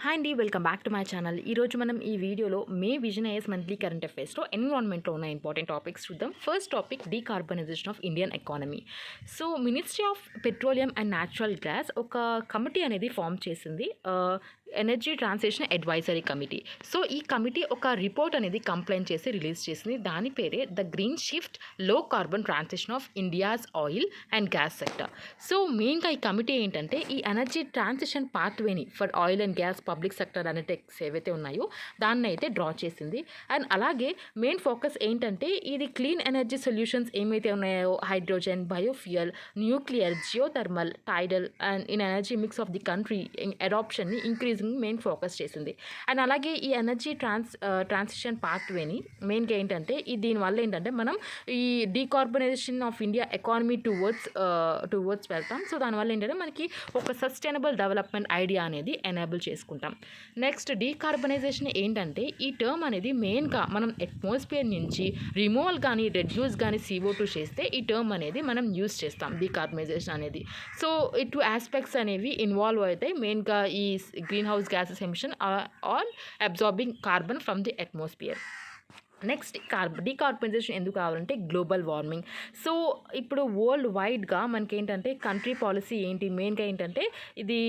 Hi అండి, welcome back to my channel. ఈరోజు మనం ఈ వీడియోలో May Vision IAS monthly current అఫైర్స్లో ఎన్విరాన్మెంట్లో ఉన్న ఇంపార్టెంట్ టాపిక్స్ చూద్దాం. First topic decarbonisation of Indian economy. So ministry of petroleum and natural gas ఒక కమిటీ అనేది ఫామ్ చేసింది, energy transition advisory committee. So ఈ కమిటీ ఒక రిపోర్ట్ అనేది కంప్లైంట్ చేసి రిలీజ్ చేసింది. దాని పేరే the green shift low carbon transition of India's oil and gas sector. So మెయిన్గా ఈ కమిటీ ఏంటంటే ఈ ఎనర్జీ ట్రాన్సిషన్ పాత్వేని for oil and gas public sector అనటెక్స్ ఏవైతే ఉన్నాయో దాన్ని అయితే డ్రా చేసింది. అండ్ అలాగే మెయిన్ ఫోకస్ ఏంటంటే ఇది క్లీన్ ఎనర్జీ సొల్యూషన్స్ ఏమైతే ఉన్నాయో hydrogen, biofuel, nuclear, geothermal, tidal and in energy mix of the country అడాప్షన్ని ఇంక్రీజింగ్ మెయిన్ ఫోకస్ చేసింది. అండ్ అలాగే ఈ ఎనర్జీ ట్రాన్సిషన్ పాత్వేని మెయిన్గా ఏంటంటే దీనివల్ల ఏంటంటే మనం ఈ decarbonisation of India economy towards వెళ్తాం. సో దానివల్ల ఏంటంటే మనకి ఒక సస్టైనబుల్ డెవలప్మెంట్ ఐడియా అనేది ఎనేబుల్ చేసుకుంటాం. నెక్స్ట్ డీకార్బనైజేషన్ ఏంటంటే ఈ టర్మ్ అనేది మెయిన్గా మనం అట్మాస్ఫియర్ నుంచి రిమూవల్ కానీ రెడ్యూస్ కానీ CO2 చేస్తే ఈ టర్మ్ అనేది మనం యూజ్ చేస్తాం డీకార్బనైజేషన్ అనేది. సో ఈ 2 ఆస్పెక్ట్స్ అనేవి ఇన్వాల్వ్ అవుతాయి. మెయిన్గా ఈ greenhouse gases emission or absorbing carbon from the atmosphere. Next decarbonisation ఎందుకు కావాలంటే గ్లోబల్ వార్మింగ్. సో ఇప్పుడు వరల్డ్ వైడ్గా మనకి ఏంటంటే కంట్రీ పాలసీ ఏంటి మెయిన్గా ఏంటంటే ఇది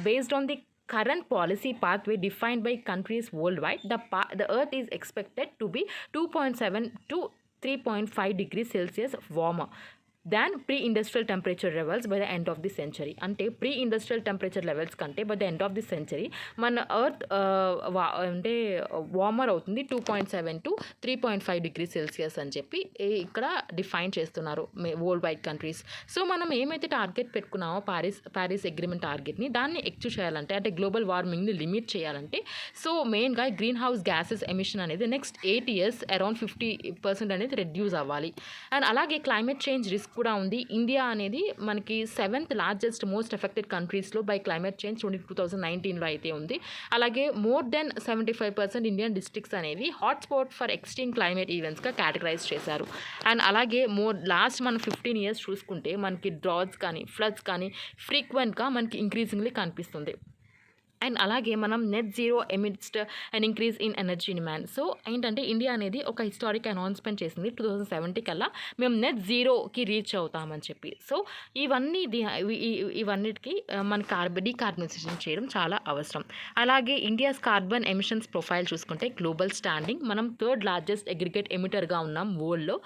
based on the current policy pathway defined by countries worldwide, the earth is expected to be 2.7 to 3.5 degrees Celsius warmer than pre-industrial temperature levels by the end of the century. అంటే pre-industrial temperature levels కంటే by the end of the century మన earth అంటే warmer అవుతుంది 2.7 to 3.5 degrees Celsius అని చెప్పి ఇక్కడ define చేస్తున్నారు world wide countries. So మనం ఏమైతే టార్గెట్ పెట్టుకున్నామో ప్యారిస్ అగ్రిమెంట్ టార్గెట్ని దాన్ని అచీవ్ చేయాలంటే అంటే గ్లోబల్ వార్మింగ్ని లిమిట్ చేయాలంటే సో మెయిన్గా గ్రీన్ హౌస్ గ్యాసెస్ ఎమిషన్ అనేది నెక్స్ట్ 8 years అరౌండ్ 50% అనేది రెడ్యూస్ అవ్వాలి. అండ్ అలాగే క్లైమేట్ చేంజ్ రిస్క్ కూడా ఉంది. ఇండియా అనేది మనకి 7th లార్జెస్ట్ మోస్ట్ ఎఫెక్టెడ్ కంట్రీస్లో బై క్లైమేట్ చేంజ్ 2019లో అయితే ఉంది. అలాగే మోర్ దెన్ 75% ఇండియన్ డిస్ట్రిక్ట్స్ అనేవి హాట్స్పాట్ ఫర్ ఎక్స్ట్రీమ్ క్లైమేట్ ఈవెంట్స్గా కేటగరైజ్ చేశారు. అండ్ అలాగే లాస్ట్ మనం 15 years చూసుకుంటే మనకి డ్రాట్స్ కానీ ఫ్లడ్స్ కానీ ఫ్రీక్వెంట్గా మనకి ఇంక్రీజింగ్లీ కనిపిస్తుంది. అండ్ అలాగే మనం నెట్ జీరో ఎమిట్స్ట్ and increase in energy demand. So ఏంటంటే ఇండియా అనేది ఒక హిస్టారిక్ అనౌన్స్మెంట్ చేసింది 2070 కల్లా మేము నెట్ జీరోకి రీచ్ అవుతామని చెప్పి. సో ఇవన్నిటికీ మన డీకార్బనైజేషన్ చేయడం చాలా అవసరం. అలాగే ఇండియాస్ కార్బన్ ఎమిషన్స్ ప్రొఫైల్ చూసుకుంటే గ్లోబల్ స్టాండింగ్ మనం 3rd లార్జెస్ట్ అగ్రిగేట్ ఎమిటర్గా ఉన్నాం వరల్డ్లో.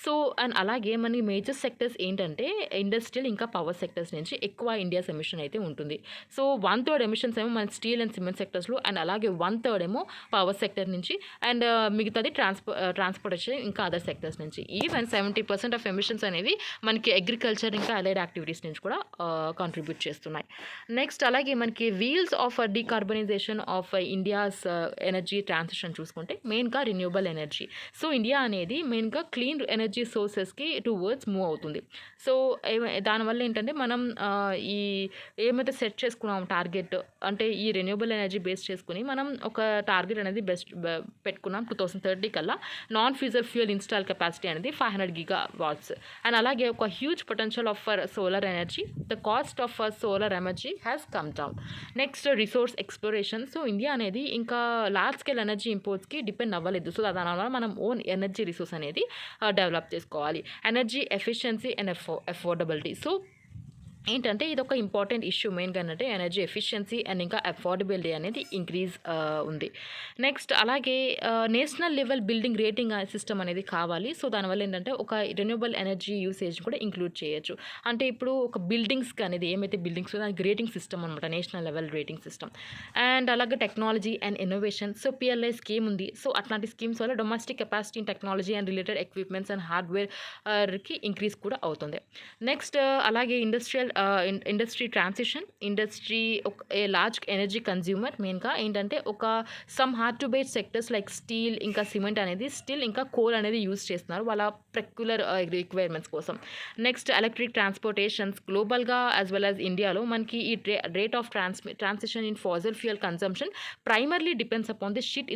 సో అండ్ అలాగే మన మేజర్ సెక్టర్స్ ఏంటంటే ఇండస్ట్రియల్ ఇంకా పవర్ సెక్టర్స్ నుంచి ఎక్కువ ఇండియాస్ ఎమిషన్ అయితే ఉంటుంది. సో 1/3 ఎమిషన్స్ ఏమో మన స్టీల్ అండ్ సిమెంట్ సెక్టర్స్లో అండ్ అలాగే 1/3 ఏమో పవర్ సెక్టర్ నుంచి అండ్ మిగతాది ట్రాన్స్పోర్టేషన్ ఇంకా అదర్ సెక్టర్స్ నుంచి. ఈవెన్ 70% ఆఫ్ ఎమిషన్స్ అనేవి మనకి అగ్రికల్చర్ ఇంకా అలైడ్ యాక్టివిటీస్ నుంచి కూడా కాంట్రిబ్యూట్ చేస్తున్నాయి. నెక్స్ట్ అలాగే మనకి wheels of decarbonisation of India's energy transition చూసుకుంటే మెయిన్గా రిన్యూవబుల్ ఎనర్జీ. సో ఇండియా అనేది మెయిన్గా క్లీన్ ఎనర్జీ సోర్సెస్కి టువర్డ్స్ మూవ్ అవుతుంది. సో దానివల్ల ఏంటంటే మనం ఈ ఏమైతే సెట్ చేసుకున్నాం టార్గెట్ అంటే ఈ రెన్యూవబుల్ ఎనర్జీ బేస్ చేసుకుని మనం ఒక టార్గెట్ అనేది పెట్టుకున్నాం 2030 కల్లా నాన్ ఫ్యూజల్ ఫ్యూయల్ ఇన్స్టాల్ కెపాసిటీ అనేది 500 GW. అండ్ అలాగే ఒక huge potential of for solar energy. The cost of solar energy has come down. Next resource exploration. So India అనేది ఇంకా లార్జ్ స్కేల్ ఎనర్జీ ఇంపోర్ట్స్కి డిపెండ్ అవ్వలేదు. సో దానివల్ల మనం ఓన్ ఎనర్జీ రిసోర్స్ అనేది develop చేసుకోవాలి. Energy efficiency and affordability. So ఏంటంటే ఇది ఒక ఇంపార్టెంట్ ఇష్యూ మెయిన్గా ఏంటంటే ఎనర్జీ ఎఫిషియన్సీ అండ్ ఇంకా అఫోర్డబిలిటీ అనేది ఇంక్రీజ్ ఉంది. నెక్స్ట్ అలాగే national level building rating system అనేది కావాలి. సో దానివల్ల ఏంటంటే ఒక రెన్యూవబుల్ ఎనర్జీ యూసేజ్ కూడా ఇంక్లూడ్ చేయొచ్చు. అంటే ఇప్పుడు ఒక బిల్డింగ్స్కి అనేది ఏమైతే బిల్డింగ్స్ దానికి రేటింగ్ సిస్టమ్ అనమాట, national level rating system. And అలాగే technology and innovation. So PLI scheme ఉంది. సో అట్లాంటి స్కీమ్స్ వల్ల domestic capacity in technology and related equipments and హార్డ్వేర్కి ఇంక్రీజ్ కూడా అవుతుంది. నెక్స్ట్ అలాగే industry transition. Industry a large energy consumer. మెయిన్గా ఏంటంటే ఒక some hard to abate sectors like steel ఇంకా సిమెంట్ అనేది స్టీల్ ఇంకా కోల్ అనేది యూజ్ చేస్తున్నారు. వాళ్ళ పెక్యులర్ రిక్వైర్మెంట్స్ కోసం. నెక్స్ట్ ఎలక్ట్రిక్ ట్రాన్స్పోర్టేషన్స్ గ్లోబల్గా యాజ్ వెల్ యాజ్ ఇండియాలో మనకి ఈ rate of transition in fossil fuel consumption primarily depends upon the shift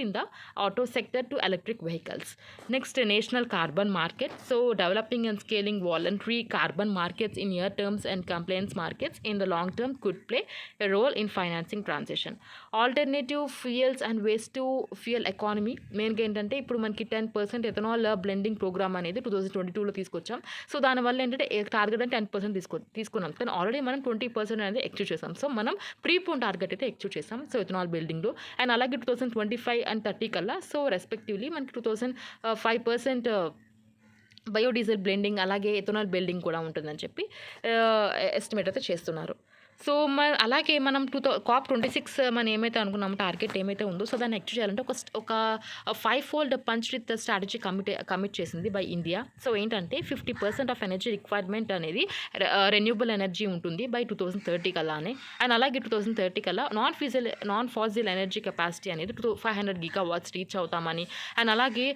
in the auto sector to electric vehicles. Next, national carbon market. So developing and scaling voluntary carbon markets in near terms and compliance markets in the long term could play a role in financing transition. Alternative fuels and waste to fuel economy మెయిన్గా ఏంటంటే ఇప్పుడు మనకి 10% ethanol blending programme అనేది 2022లో తీసుకొచ్చాం. So దానివల్ల ఏంటంటే target అంటే 10% తీసుకున్నాం, కానీ ఆల్రెడీ మనం 20% అనేది ఎక్స్క్యూట్ చేసాం. సో మనం ప్రీపోన్ టార్గెట్ అయితే ఎక్స్క్యూట్ చేసాం సో ఎథనాల్ బిల్డింగ్లో. అండ్ అలాగే 2025 అండ్ 30 కల్లా సో రెస్పెక్టివ్లీ మనకి 5% బయోడీజిల్ బ్లెండింగ్ అలాగే ఎథనాల్ బిల్డింగ్ కూడా ఉంటుందని చెప్పి ఎస్టిమేట్ అయితే చేస్తున్నారు. సో అలాగే మనం COP26 మనం ఏమైతే అనుకున్నామో టార్గెట్ ఏమైతే ఉందో సో దాన్ని యాక్చువల్ చేయాలంటే ఒక 5-fold punch with strategy commit చేసింది బై ఇండియా. సో ఏంటంటే 50% ఆఫ్ ఎనర్జీ రిక్వైర్మెంట్ అనేది రెన్యూబుల్ ఎనర్జీ ఉంటుంది బై 2030 కల్లానే. అండ్ అలాగే 2030 కల్లా నాన్ ఫాసిల్ ఎనర్జీ కెపాసిటీ అనేది 500 GW రీచ్ అవుతామని. అండ్ అలాగే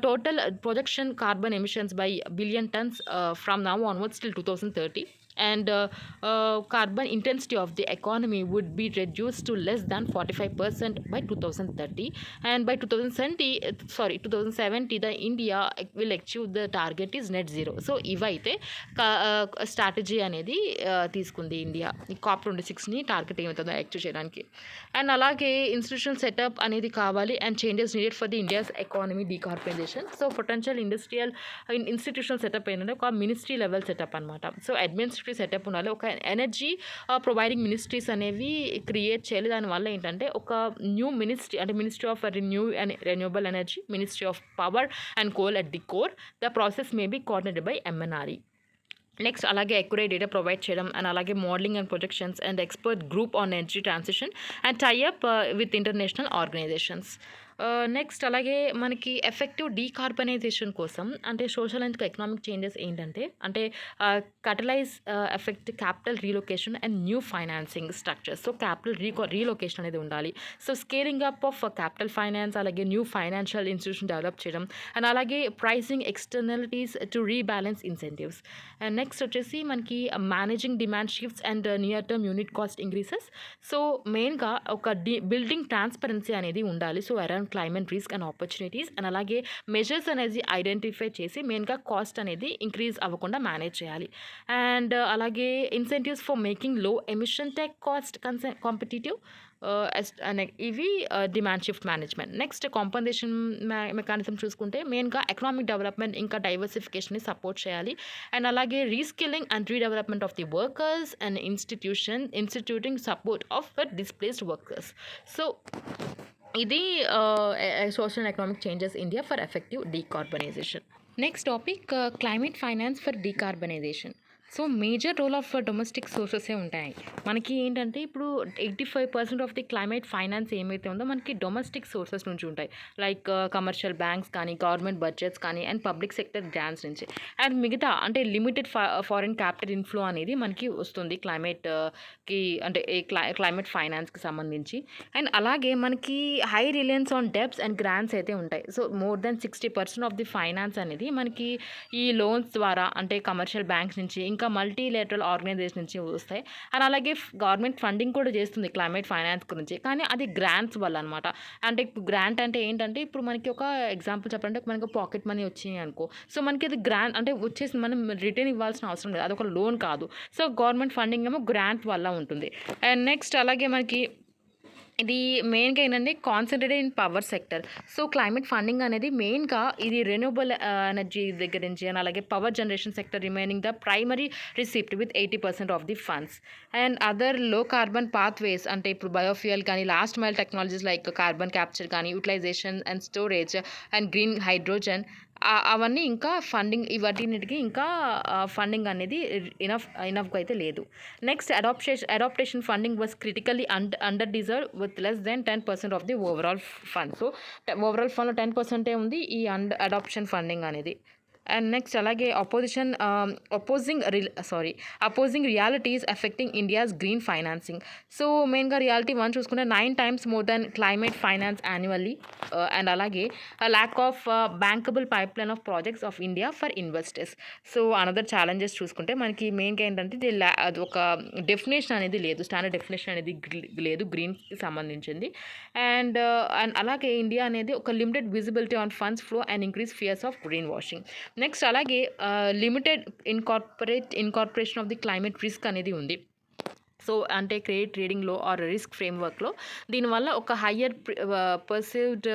total projection carbon emissions by billion turns from now onwards till 2030. And carbon intensity of the economy would be reduced to less than 45% by 2030, and by 2070 the India will achieve the target is net zero. So ఇవైతే strategy అనేది తీసుకుంది India ఈ COP26ని target ఏమవుతుందో active చేయడానికి. And అలాగే institutional setup అనేది కావాలి and changes needed for the India's economy decarbonisation. So potential institutional setup ఏంటంటే ఒక మినిస్ట్రీ లెవెల్ సెటప్ అనమాట. సో అడ్మినిస్ట్రేటివ్ సెటప్ ఉండాలి, ఒక ఎనర్జీ ప్రొవైడింగ్ మినిస్ట్రీస్ అనేవి క్రియేట్ చేయాలి. దానివల్ల ఏంటంటే ఒక న్యూ మినిస్ట్రీ అంటే ministry of renewable energy, ministry of power and coal at the core. The process may be coordinated by MNRE. Next అలాగే అక్యురేట్ డేటా ప్రొవైడ్ చేయడం అండ్ అలాగే modelling and projections and expert group on energy transition and tie up with international organisations. Next అలాగే మనకి effective decarbonisation కోసం అంటే social and economic changes ఏంటంటే అంటే catalyse effect capital relocation and new financing structures. So capital relocation అనేది ఉండాలి. So scaling up of capital finance అలాగే new financial institution develop చేయడం అండ్ అలాగే pricing externalities to rebalance incentives. And next వచ్చేసి మనకి managing demand shifts and near term unit cost increases. So మెయిన్గా ఒక building transparency అనేది ఉండాలి. So around climate risk and opportunities and అలాగే measures అనేది ఐడెంటిఫై చేసి మెయిన్గా కాస్ట్ అనేది ఇంక్రీజ్ అవ్వకుండా మేనేజ్ చేయాలి. అండ్ అలాగే incentives for making low emission tech cost competitive ఇవి demand shift management. Next compensation mechanism చూసుకుంటే మెయిన్గా ఎకనామిక్ డెవలప్మెంట్ ఇంకా డైవర్సిఫికేషన్ని సపోర్ట్ చేయాలి. అండ్ అలాగే reskilling and redevelopment of the workers and instituting support of displaced workers. So ఇది social and economic changes India for effective decarbonisation. Next topic climate finance for decarbonisation. So major role of domestic సోర్సెసే ఉంటాయి మనకి. ఏంటంటే ఇప్పుడు 85% of the climate finance ఏమైతే ఉందో మనకి domestic sources నుంచి ఉంటాయి. లైక్ కమర్షియల్ బ్యాంక్స్ కానీ గవర్నమెంట్ బడ్జెట్స్ కానీ అండ్ పబ్లిక్ సెక్టర్ గ్రాంట్స్ నుంచి. అండ్ మిగతా అంటే లిమిటెడ్ ఫారిన్ క్యాపిటల్ ఇన్ఫ్లో అనేది మనకి వస్తుంది క్లైమేట్కి అంటే క్లైమేట్ ఫైనాన్స్కి సంబంధించి. అండ్ అలాగే మనకి high Reliance on debts and grants అయితే ఉంటాయి. So more than 60% of the finance అనేది మనకి ఈ లోన్స్ ద్వారా అంటే కమర్షియల్ బ్యాంక్స్ నుంచి ఇంకా మల్టీలేటరల్ ఆర్గనైజేషన్ నుంచి వస్తాయి. అండ్ అలాగే గవర్నమెంట్ ఫండింగ్ కూడా చేస్తుంది క్లైమేట్ ఫైనాన్స్ గురించి, కానీ అది గ్రాంట్స్ వల్ల అనమాట. అంటే గ్రాంట్ అంటే ఏంటంటే ఇప్పుడు మనకి ఒక ఎగ్జాంపుల్ చెప్పాలంటే మనకి పాకెట్ మనీ వచ్చినాయి అనుకో, సో మనకి అది గ్రాంట్ అంటే వచ్చేసి మనం రిటర్న్ ఇవ్వాల్సిన అవసరం లేదు, అదొక లోన్ కాదు. సో గవర్నమెంట్ ఫండింగ్ ఏమో గ్రాంట్ వల్ల ఉంటుంది. అండ్ నెక్స్ట్ అలాగే మనకి ఇది మెయిన్గా ఏంటంటే concentrated in power sector. So climate funding అనేది మెయిన్గా ఇది రెన్యూబుల్ ఎనర్జీ దగ్గర నుంచి అండ్ అలాగే power generation sector remaining the primary receipt with 80% of the funds. And other low carbon pathways అంటే ఇప్పుడు బయోఫ్యూయల్ కానీ last mile technologies like carbon capture కానీ utilisation and storage and green hydrogen అవన్నీ ఇంకా funding ఇవన్నిటికి ఇంకా funding అనేది ఇనఫ్గా అయితే లేదు. Next adaptation funding was critically under deserve with less than 10% of the overall fund. So overall ఫండ్లో 10% ఉంది ఈ అడాప్షన్ ఫండింగ్ అనేది. అండ్ నెక్స్ట్ అలాగే opposing realities affecting India's green financing. So మెయిన్గా రియాలిటీ 1 చూసుకుంటే 9 times more than climate finance annually. And అలాగే lack of bankable pipeline of projects of India for investors. So another challenges చూసుకుంటే మనకి మెయిన్గా ఏంటంటే అది ఒక డెఫినేషన్ అనేది లేదు, స్టాండర్డ్ డెఫినేషన్ అనేది లేదు గ్రీన్కి సంబంధించింది. అండ్ అలాగే ఇండియా అనేది ఒక limited visibility on funds flow and increase fears of green washing. Next అలాగే limited incorporation of the climate risk అనేది ఉంది. సో అంటే క్రెడిట్ రేటింగ్లో ఆర్ రిస్క్ ఫ్రేమ్వర్క్లో దీనివల్ల ఒక higher perceived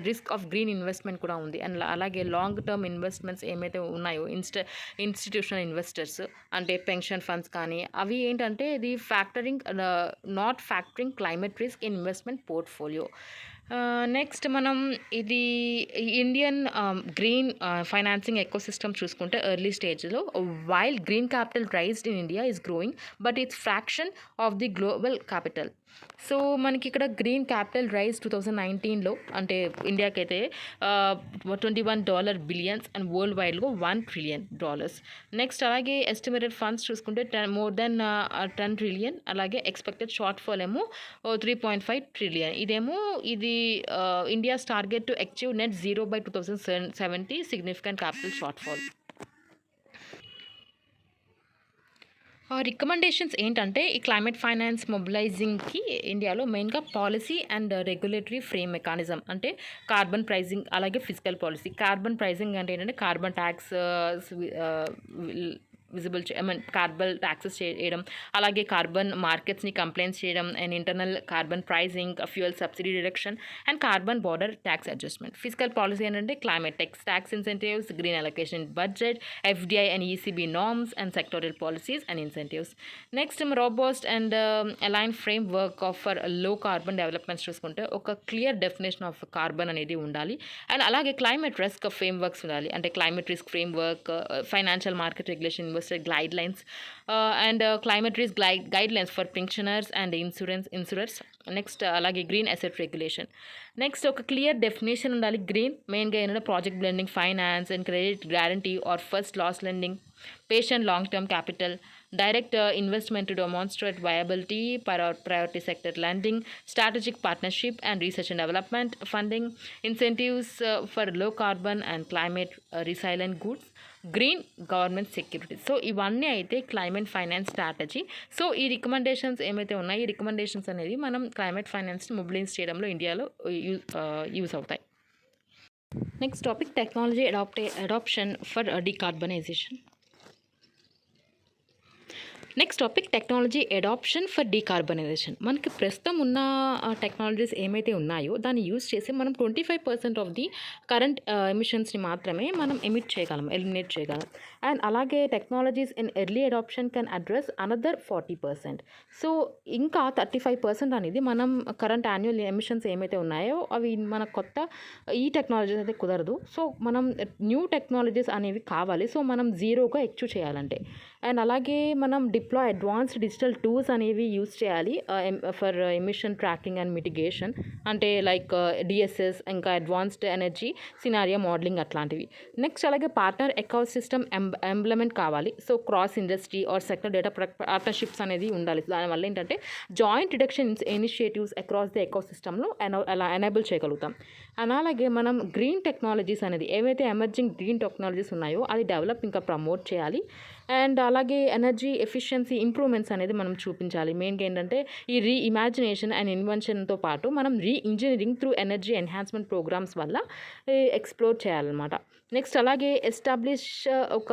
risk of green investment కూడా ఉంది. అండ్ అలాగే లాంగ్ టర్మ్ ఇన్వెస్ట్మెంట్స్ ఏమైతే ఉన్నాయో ఇన్స్టిట్యూషనల్ ఇన్వెస్టర్స్ అంటే పెన్షన్ ఫండ్స్ కానీ అవి ఏంటంటే ఇది not factoring climate risk in investment portfolio. Next మనం ఇది ఇండియన్ గ్రీన్ ఫైనాన్సింగ్ ఎకోసిస్టమ్ చూసుకుంటే ఎర్లీ స్టేజ్లో while green capital raised in India is growing but it's fraction of the global capital. So మనకి ఇక్కడ గ్రీన్ క్యాపిటల్ రైజ్ 2019లో అంటే ఇండియాకి అయితే $21 billions and world వైడ్లో $1 trillion. నెక్స్ట్ అలాగే ఎస్టిమేటెడ్ ఫండ్స్ చూసుకుంటే మోర్ దెన్ 10 trillion. అలాగే ఎక్స్పెక్టెడ్ షార్ట్ ఫాల్ ఏమో 3.5 trillion. ఇది India's target to achieve net zero by 2070 significant capital shortfall. Recommendations ఏంటంటే ఈ క్లైమేట్ ఫైనాన్స్ మొబిలైజింగ్కి ఇండియాలో మెయిన్గా policy and regulatory frame mechanism అంటే కార్బన్ ప్రైజింగ్ అలాగే ఫిజికల్ పాలసీ. కార్బన్ ప్రైజింగ్ అంటే ఏంటంటే కార్బన్ ట్యాక్స్ కార్బన్ ట్యాక్సెస్ చేయడం, అలాగే కార్బన్ మార్కెట్స్ని కంప్లైంట్స్ చేయడం and internal carbon pricing, fuel subsidy reduction and carbon border tax adjustment. Physical policy ఏంటంటే climate tax incentives, green allocation budget, FDI and ECB norms and sectoral policies and incentives. Next robust and align framework for low carbon developments చూసుకుంటే ఒక clear definition of carbon అనేది ఉండాలి. And అలాగే climate risk frame works ఉండాలి అంటే climate risk framework, financial market regulation, guidelines and climate risk guidelines for pensioners and insurers. Next అలాగే green asset regulation. Next ఒక clear definition ఉండాలి. Green మెయిన్గా ఏంటంటే project blending, finance and credit guarantee or first loss lending, patient long-term capital, direct investment to demonstrate viability, priority sector lending, strategic partnership and research and development funding, incentives for low carbon and climate resilient goods, green government security. So ఇవన్నీ అయితే climate finance strategy. So ఈ recommendations ఏమైతే ఉన్నాయో ఈ recommendations అనేది మనం climate ఫైనాన్స్ని mobilise చేయడంలో ఇండియాలో యూజ్ అవుతాయి. Next topic technology adoption for decarbonisation. Next topic technology adoption for decarbonisation. మనకి ప్రస్తుతం ఉన్న టెక్నాలజీస్ ఏమైతే ఉన్నాయో దాన్ని యూజ్ చేసి మనం 25% ఆఫ్ ది కరెంట్ ఎమిషన్స్ని మాత్రమే మనం ఎలిమినేట్ చేయగలం. అండ్ అలాగే technologies in early adoption can address another 40%. So ఇంకా 35% అనేది మనం కరెంట్ యాన్యువల్ ఎమిషన్స్ ఏమైతే ఉన్నాయో అవి మన కొత్త ఈ టెక్నాలజీస్ అయితే కుదరదు. సో మనం న్యూ టెక్నాలజీస్ అనేవి కావాలి. సో మనం జీరోగా అచీవ్ చేయాలంటే. అండ్ అలాగే మనం డిప్లాయ్ అడ్వాన్స్డ్ డిజిటల్ టూల్స్ అనేవి యూజ్ చేయాలి for emission tracking and mitigation అంటే లైక్ DSS ఇంకా అడ్వాన్స్డ్ ఎనర్జీ సినారియో మోడలింగ్ అట్లాంటివి. నెక్స్ట్ అలాగే పార్ట్నర్ ఎకోసిస్టమ్ ఎంప్లిమెంట్ కావాలి. So cross industry or sector data partnerships అనేది ఉండాలి. దానివల్ల ఏంటంటే joint reduction initiatives across the ఎకోసిస్టమ్లో అలా ఎనేబుల్ చేయగలుగుతాం. అండ్ అలాగే మనం గ్రీన్ టెక్నాలజీస్ అనేది ఏవైతే ఎమర్జింగ్ గ్రీన్ టెక్నాలజీస్ ఉన్నాయో అది డెవలప్ ఇంకా ప్రమోట్ చేయాలి. అండ్ అలాగే ఎనర్జీ ఎఫిషియన్సీ ఇంప్రూవ్మెంట్స్ అనేది మనం చూపించాలి. మెయిన్గా ఏంటంటే ఈ ఇమాజినేషన్ అండ్ ఇన్వెన్షన్తో పాటు మనం engineering through energy enhancement programmes వల్ల ఎక్స్ప్లోర్ చేయాలన్నమాట. నెక్స్ట్ అలాగే ఎస్టాబ్లిష్ ఒక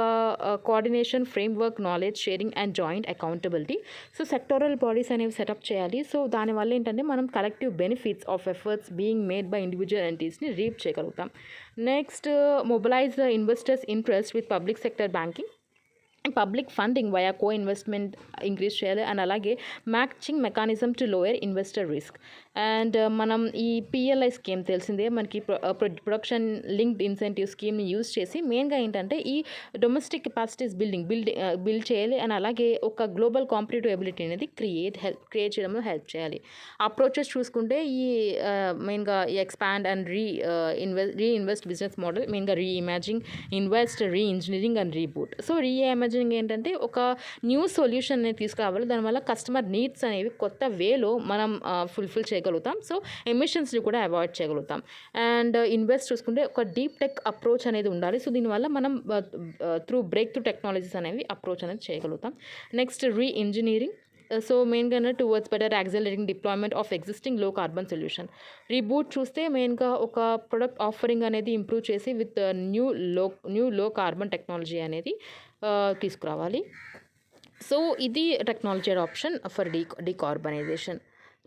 coordination framework, knowledge sharing and joint accountability. So sectoral bodies అనేవి సెటప్ చేయాలి. సో దానివల్ల ఏంటంటే మనం collective benefits of efforts being made by individual ఎంటిటీస్ని రీప్ చేయగలుగుతాం. Next mobilise the investors interest with public sector banking, public funding via co investment increase చేయాలి. And అలాగే matching mechanism to lower investor risk. And మనం ఈ PLI scheme తెలిసిందే మనకి production linked incentive స్కీమ్ని use చేసి మెయిన్గా ఏంటంటే ఈ డొమెస్టిక్ కెపాసిటీస్ బిల్డ్ చేయాలి అండ్ అలాగే ఒక గ్లోబల్ కాంపిటేటివ్ ఎబిలిటీ అనేది క్రియేట్ చేయడంలో హెల్ప్ చేయాలి. అప్రోచెస్ చూసుకుంటే ఈ మెయిన్గా expand and reinvest business model, మెయిన్గా reimagining, invest, reengineering and reboot. So reimagining ఏంటంటే ఒక న్యూ సొల్యూషన్ అనేది తీసుకురావాలి, దానివల్ల కస్టమర్ నీడ్స్ అనేవి కొత్త వేలో మనం ఫుల్ఫిల్ చేయగలుగుతాం. సో ఎమిషన్స్ని కూడా అవాయిడ్ చేయగలుగుతాం. అండ్ ఇన్వెస్ట్ చూసుకుంటే ఒక డీప్ టెక్ అప్రోచ్ అనేది ఉండాలి. సో దీనివల్ల మనం త్రూ బ్రేక్ త్రూ టెక్నాలజీస్ అనేవి అప్రోచ్ అనేది చేయగలుగుతాం. Next reengineering. సో మెయిన్గా towards better accelerating deployment of existing low carbon solution. Reboot చూస్తే మెయిన్గా ఒక ప్రొడక్ట్ ఆఫరింగ్ అనేది ఇంప్రూవ్ చేసి with new low carbon technology అనేది తీసుకురావాలి. సో ఇది technology adoption for decarbonisation.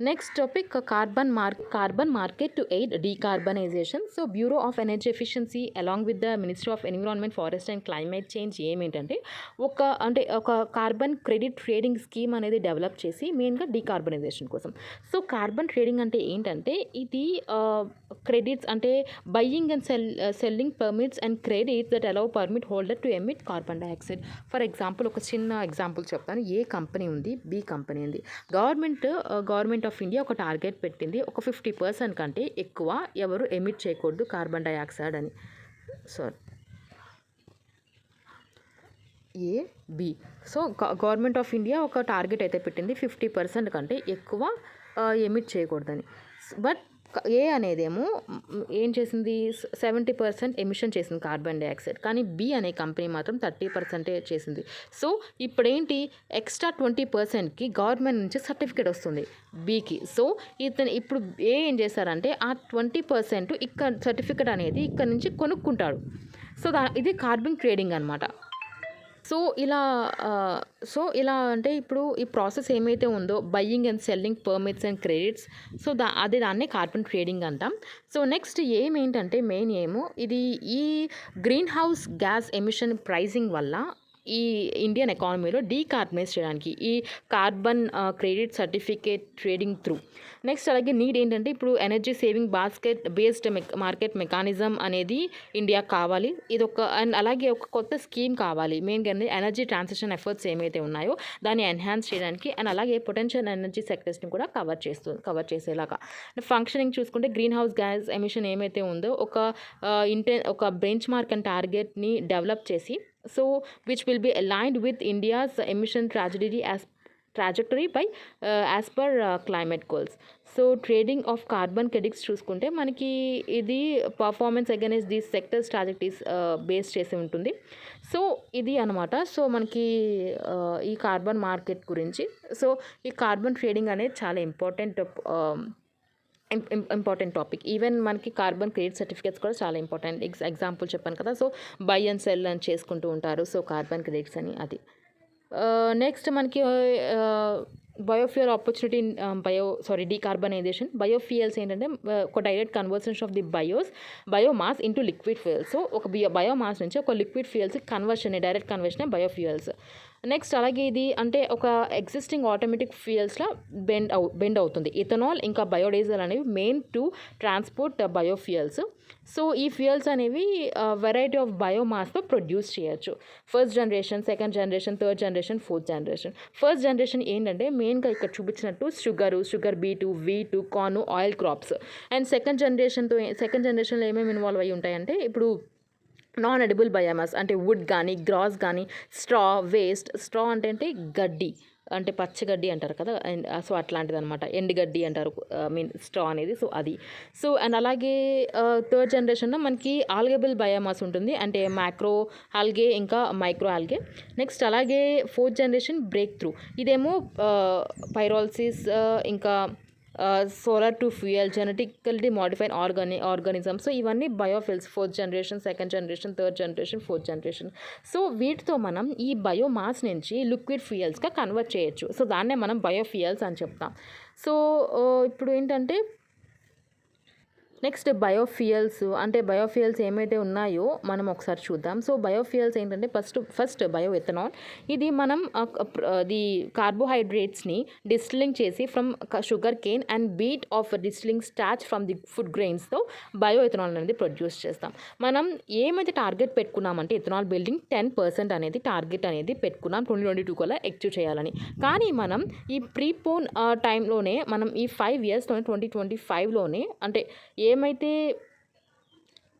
Next topic carbon market to aid decarbonization. So bureau of energy efficiency along with the ministry of environment, forest and climate change ఏమేంటంటే ఒక carbon credit trading scheme అనేది develop చేసి మెయిన్గా decarbonisation కోసం. So carbon trading అంటే ఏంటంటే ఇది credits అంటే buying and selling permits and credits that allow permit holder to emit carbon dioxide. For example ఒక చిన్న ఎగ్జాంపుల్ చెప్తాను. ఏ కంపెనీ ఉంది, బి కంపెనీ ఉంది. గవర్నమెంట్ ఆఫ్ ఇండియా ఒక టార్గెట్ పెట్టింది, ఒక 50% కంటే ఎక్కువ ఎవరు ఎమిట్ చేయకూడదు కార్బన్ డైఆక్సైడ్ అని. B. So government of India ఒక టార్గెట్ అయితే పెట్టింది 50% కంటే ఎక్కువ ఎమిట్ చేయకూడదని. బట్ ఏ అనేదేమో ఏం చేసింది, 70% ఎమిషన్ చేసింది కార్బన్ డైఆక్సైడ్. కానీ బి అనే కంపెనీ మాత్రం 30% చేసింది. సో ఇప్పుడేంటి, ఎక్స్ట్రా 20%కి గవర్నమెంట్ నుంచి సర్టిఫికేట్ వస్తుంది బికి. సో ఇప్పుడు ఏం చేశారంటే ఆ 20% ఇక్కడ సర్టిఫికేట్ అనేది ఇక్కడ నుంచి కొనుక్కుంటాడు. సో ఇది కార్బన్ ట్రేడింగ్ అనమాట. సో ఇలా అంటే ఇప్పుడు ఈ ప్రాసెస్ ఏమైతే ఉందో buying and selling permits and credits, so దాన్నే కార్బన్ ట్రేడింగ్ అంటాం. సో నెక్స్ట్ ఏంటంటే మెయిన్ ఏమో ఇది ఈ green house gas emission pricing వల్ల ఈ ఇండియన్ ఎకానమీలో డీకార్బనైజ్ చేయడానికి ఈ carbon credit certificate trading through. Next అలాగే నీడ్ ఏంటంటే ఇప్పుడు energy saving based market mechanism అనేది ఇండియా కావాలి. అండ్ అలాగే ఒక కొత్త స్కీమ్ కావాలి మెయిన్గా ఎనర్జీ ట్రాన్సిషన్ ఎఫర్ట్స్ ఏమైతే ఉన్నాయో దాన్ని ఎన్హాన్స్ చేయడానికి. అండ్ అలాగే పొటెన్షియల్ ఎనర్జీ సెక్టర్స్ని కూడా కవర్ చేసేలాగా. ఫంక్షనింగ్ చూసుకుంటే గ్రీన్ హౌస్ గ్యాస్ ఎమిషన్ ఏమైతే ఉందో ఒక బెంచ్ మార్క్ అండ్ టార్గెట్ని డెవలప్ చేసి, so which will be aligned with India's emission trajectory as per climate goals. So trading of carbon credits చూసుకుంటే మనకి ఇది performance against these sectors trajectories base చేసి ఉంటుంది. So ఇది అనమాట. సో మనకి ఈ కార్బన్ మార్కెట్ గురించి. సో ఈ కార్బన్ ట్రేడింగ్ అనేది చాలా ఇంపార్టెంట్ టాపిక్. ఈవెన్ మనకి కార్బన్ క్రెడిట్ సర్టిఫికేట్స్ కూడా చాలా ఇంపార్టెంట్. ఎగ్జాంపుల్ చెప్పాను కదా. సో బై అండ్ సెల్ అని చేసుకుంటూ ఉంటారు. సో కార్బన్ క్రెడిట్స్ అని అది. నెక్స్ట్ మనకి బయోఫ్యూయల్ ఆపర్చునిటీ డీకార్బనైజేషన్. బయోఫ్యూయల్స్ ఏంటంటే ఒక direct conversion of the biomass into liquid fuels. So ఒక బయోమాస్ నుంచి ఒక liquid fuels direct conversion biofuels. Next అలాగే ఇది అంటే ఒక ఎగ్జిస్టింగ్ ఆటోమేటిక్ ఫ్యూయల్స్లో బెండ్ అవుతుంది. ఇథనాల్ ఇంకా బయోడీజిల్ అనేవి main to transport biofuels. So ఈ ఫ్యూయల్స్ అనేవి వెరైటీ ఆఫ్ బయోమాస్తో ప్రొడ్యూస్ చేయొచ్చు. First generation, second generation, third generation, fourth generation. First generation ఏంటంటే మెయిన్గా ఇక్కడ చూపించినట్టు sugar beet, wheat, corn, oil crops. And second జనరేషన్లో ఏమేమి ఇన్వాల్వ్ అయ్యి ఉంటాయంటే ఇప్పుడు నాన్ ఎడిబుల్ బయోమాస్ అంటే వుడ్ కానీ, గ్రాస్ కానీ, స్ట్రా అంటే గడ్డి, అంటే పచ్చగడ్డి అంటారు కదా. అండ్ సో అట్లాంటిది అనమాట. ఎండుగడ్డి అంటారు స్ట్రా అనేది. సో అది. సో అండ్ అలాగే థర్డ్ జనరేషన్లో మనకి ఆల్గేబుల్ బయోమాస్ ఉంటుంది, అంటే మ్యాక్రో ఆల్గే ఇంకా మైక్రో ఆల్గే. నెక్స్ట్ అలాగే ఫోర్త్ జనరేషన్ బ్రేక్ త్రూ. ఇదేమో పైరాలసిస్ ఇంకా solar to fuel, genetically modified organism. So ఇవన్నీ biofuels. Fourth generation, second generation, third generation, fourth generation. So వీటితో మనం ఈ బయోమాస్ నుంచి లిక్విడ్ ఫ్యూయల్స్గా కన్వర్ట్ చేయొచ్చు. సో దాన్నే మనం బయోఫ్యూయల్స్ అని చెప్తాం. సో ఇప్పుడు ఏంటంటే నెక్స్ట్ బయోఫ్యూయల్స్, అంటే బయోఫ్యూయల్స్ ఏమైతే ఉన్నాయో మనం ఒకసారి చూద్దాం. సో బయోఫ్యూయల్స్ ఏంటంటే ఫస్ట్ బయో ఎథనాల్. ఇది మనం ది కార్బోహైడ్రేట్స్ని డిస్టిల్లింగ్ చేసి from sugarcane and beet of distilling starch from the food గ్రెయిన్స్తో బయో ఎథనాల్ అనేది ప్రొడ్యూస్ చేస్తాం. మనం ఏమైతే టార్గెట్ పెట్టుకున్నామంటే ఎథనాల్ బిల్డింగ్ 10% అనేది టార్గెట్ అనేది పెట్టుకున్నాం 2022 కల్లా అచీవ్ చేయాలని. కానీ మనం ఈ ప్రీపోన్ టైంలోనే మనం ఈ 5 ఇయర్స్లోనే 2025లోనే అంటే ఏమైతే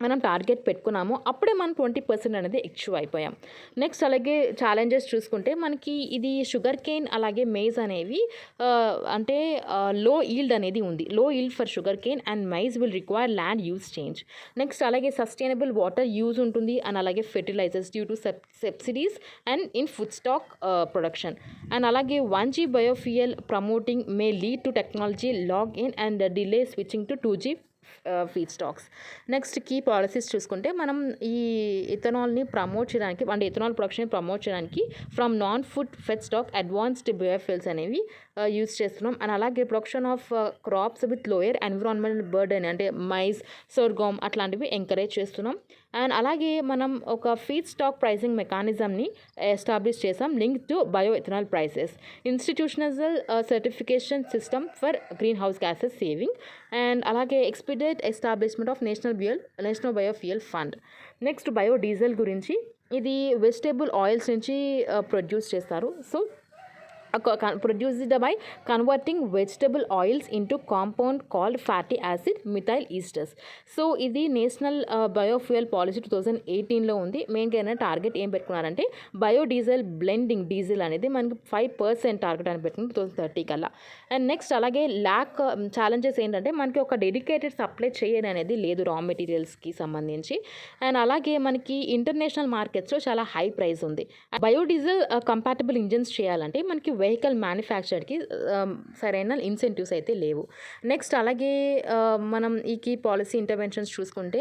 మనం టార్గెట్ పెట్టుకున్నామో అప్పుడే మనం 20% అనేది అచీవ్ అయిపోయాం. నెక్స్ట్ అలాగే ఛాలెంజెస్ చూసుకుంటే మనకి ఇది షుగర్ కేన్ అలాగే మేజ్ అనేవి అంటే లో ఈల్డ్ అనేది ఉంది. Low yield for sugarcane and maize will require land use change. Next అలాగే సస్టైనబుల్ వాటర్ యూజ్ ఉంటుంది అండ్ అలాగే fertilisers due to subsidies and in food stock production. And అలాగే 1G biofuel promoting may lead to technology lag in and delay switching to 2G feedstocks. Next key policies చూసుకుంటే మనం ఈ ఇథనాల్ని promote చేయడానికి అంటే ethanol production promote చేయడానికి from non food feedstock advanced biofuels అనేవి use చేస్తున్నాం. And అలాగే production of crops with lower environmental burden అంటే మైజ్, సోర్గోమ్ అట్లాంటివి ఎంకరేజ్ చేస్తున్నాం. అండ్ అలాగే మనం ఒక ఫీడ్ స్టాక్ ప్రైసింగ్ మెకానిజంని ఎస్టాబ్లిష్ చేసాం link to bioethanol prices, institutional certification system for greenhouse gases saving and అలాగే expedite establishment of national biofuel fund. Next biodiesel గురించి, ఇది వెజిటేబుల్ ఆయిల్స్ నుంచి ప్రొడ్యూస్ చేస్తారు. So produced by converting vegetable oils into compound called fatty acid methyl esters. So ఇది national biofuel policy 2018లో ఉంది. మెయిన్గా ఏమైనా టార్గెట్ ఏం పెట్టుకున్నారంటే బయోడీజిల్ బ్లెండింగ్ డీజిల్ అనేది మనకి 5% టార్గెట్ అని పెట్టుకుని 2030 కల్లా. అండ్ నెక్స్ట్ అలాగే ఛాలెంజెస్ ఏంటంటే మనకి ఒక డెడికేటెడ్ సప్లై చేయడం అనేది లేదు రా మెటీరియల్స్కి సంబంధించి. అండ్ అలాగే మనకి ఇంటర్నేషనల్ మార్కెట్స్లో చాలా హై ప్రైస్ ఉంది. బయోడీజిల్ కంపాటబుల్ ఇంజిన్స్ చేయాలంటే మనకి వెహికల్ మ్యానుఫ్యాక్చర్కి సరైన ఇన్సెంటివ్స్ అయితే లేవు. నెక్స్ట్ అలాగే మనం ఈ కీ పాలసీ ఇంటర్వెన్షన్స్ చూసుకుంటే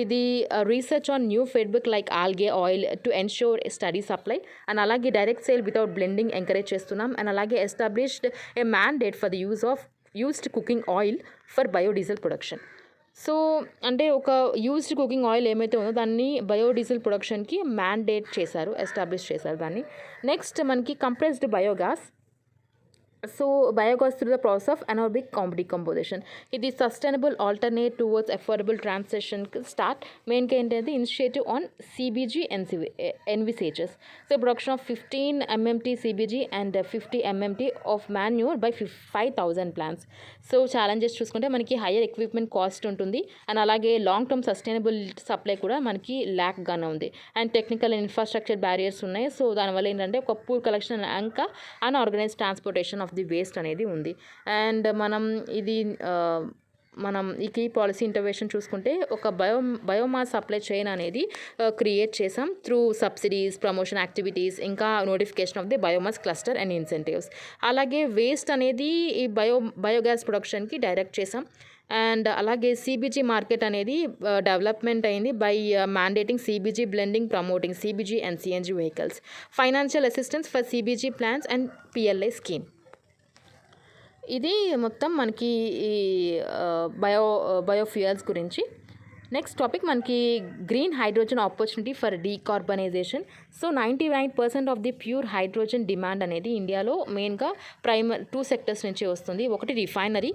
ఇది research on new feedback like algae oil to ensure steady supply and అలాగే direct sale without blending encourage చేస్తున్నాం. అండ్ అలాగే established a mandate for the used cooking oil for biodiesel production. So అంటే ఒక used cooking oil ఏమైతే ఉందో దాన్ని biodiesel ప్రొడక్షన్కి mandate చేశారు, ఎస్టాబ్లిష్ చేశారు దాన్ని. నెక్స్ట్ మనకి compressed biogas. So biogas through the process of anaerobic decomposition. ఇది sustainable alternate towards affordable ట్రాన్సిషన్కి start. మెయిన్గా ఏంటంటే initiative on CBG envisages. So production of 15 MMT CBG and 50 MMT of manure by 5,000 plants. So challenges చూసుకుంటే మనకి higher equipment cost ఉంటుంది and అలాగే long term sustainable supply కూడా మనకి ల్యాక్గానే ఉంది అండ్ టెక్నికల్ ఇన్ఫ్రాస్ట్రక్చర్ బ్యారియర్స్ ఉన్నాయి. సో దానివల్ల ఏంటంటే ఒక పూర్ కలెక్షన్ ఇంకా unorganised transportation of the waste అనేది ఉంది. అండ్ మనం ఈ కీ పాలసీ ఇంటర్వెన్షన్ చూసుకుంటే ఒక బయోమాస్ సప్లై చైన్ అనేది క్రియేట్ చేసాం త్రూ సబ్సిడీస్, ప్రమోషన్ యాక్టివిటీస్, ఇంకా notification of the biomass cluster and incentives. అలాగే వేస్ట్ అనేది ఈ బయోగ్యాస్ ప్రొడక్షన్కి డైరెక్ట్ చేసాం. అండ్ అలాగే CBG మార్కెట్ అనేది డెవలప్మెంట్ అయింది by mandating CBG blending, promoting CBG and CNG vehicles, financial assistance for CBG plans and PLI scheme. ఇది మొత్తం మనకి ఈ బయోఫ్యూయల్స్ గురించి. నెక్స్ట్ టాపిక్ మనకి green hydrogen opportunity for decarbonisation. So 99% of the pure hydrogen demand అనేది ఇండియాలో మెయిన్గా 2 sectors నుంచి వస్తుంది. ఒకటి refinery,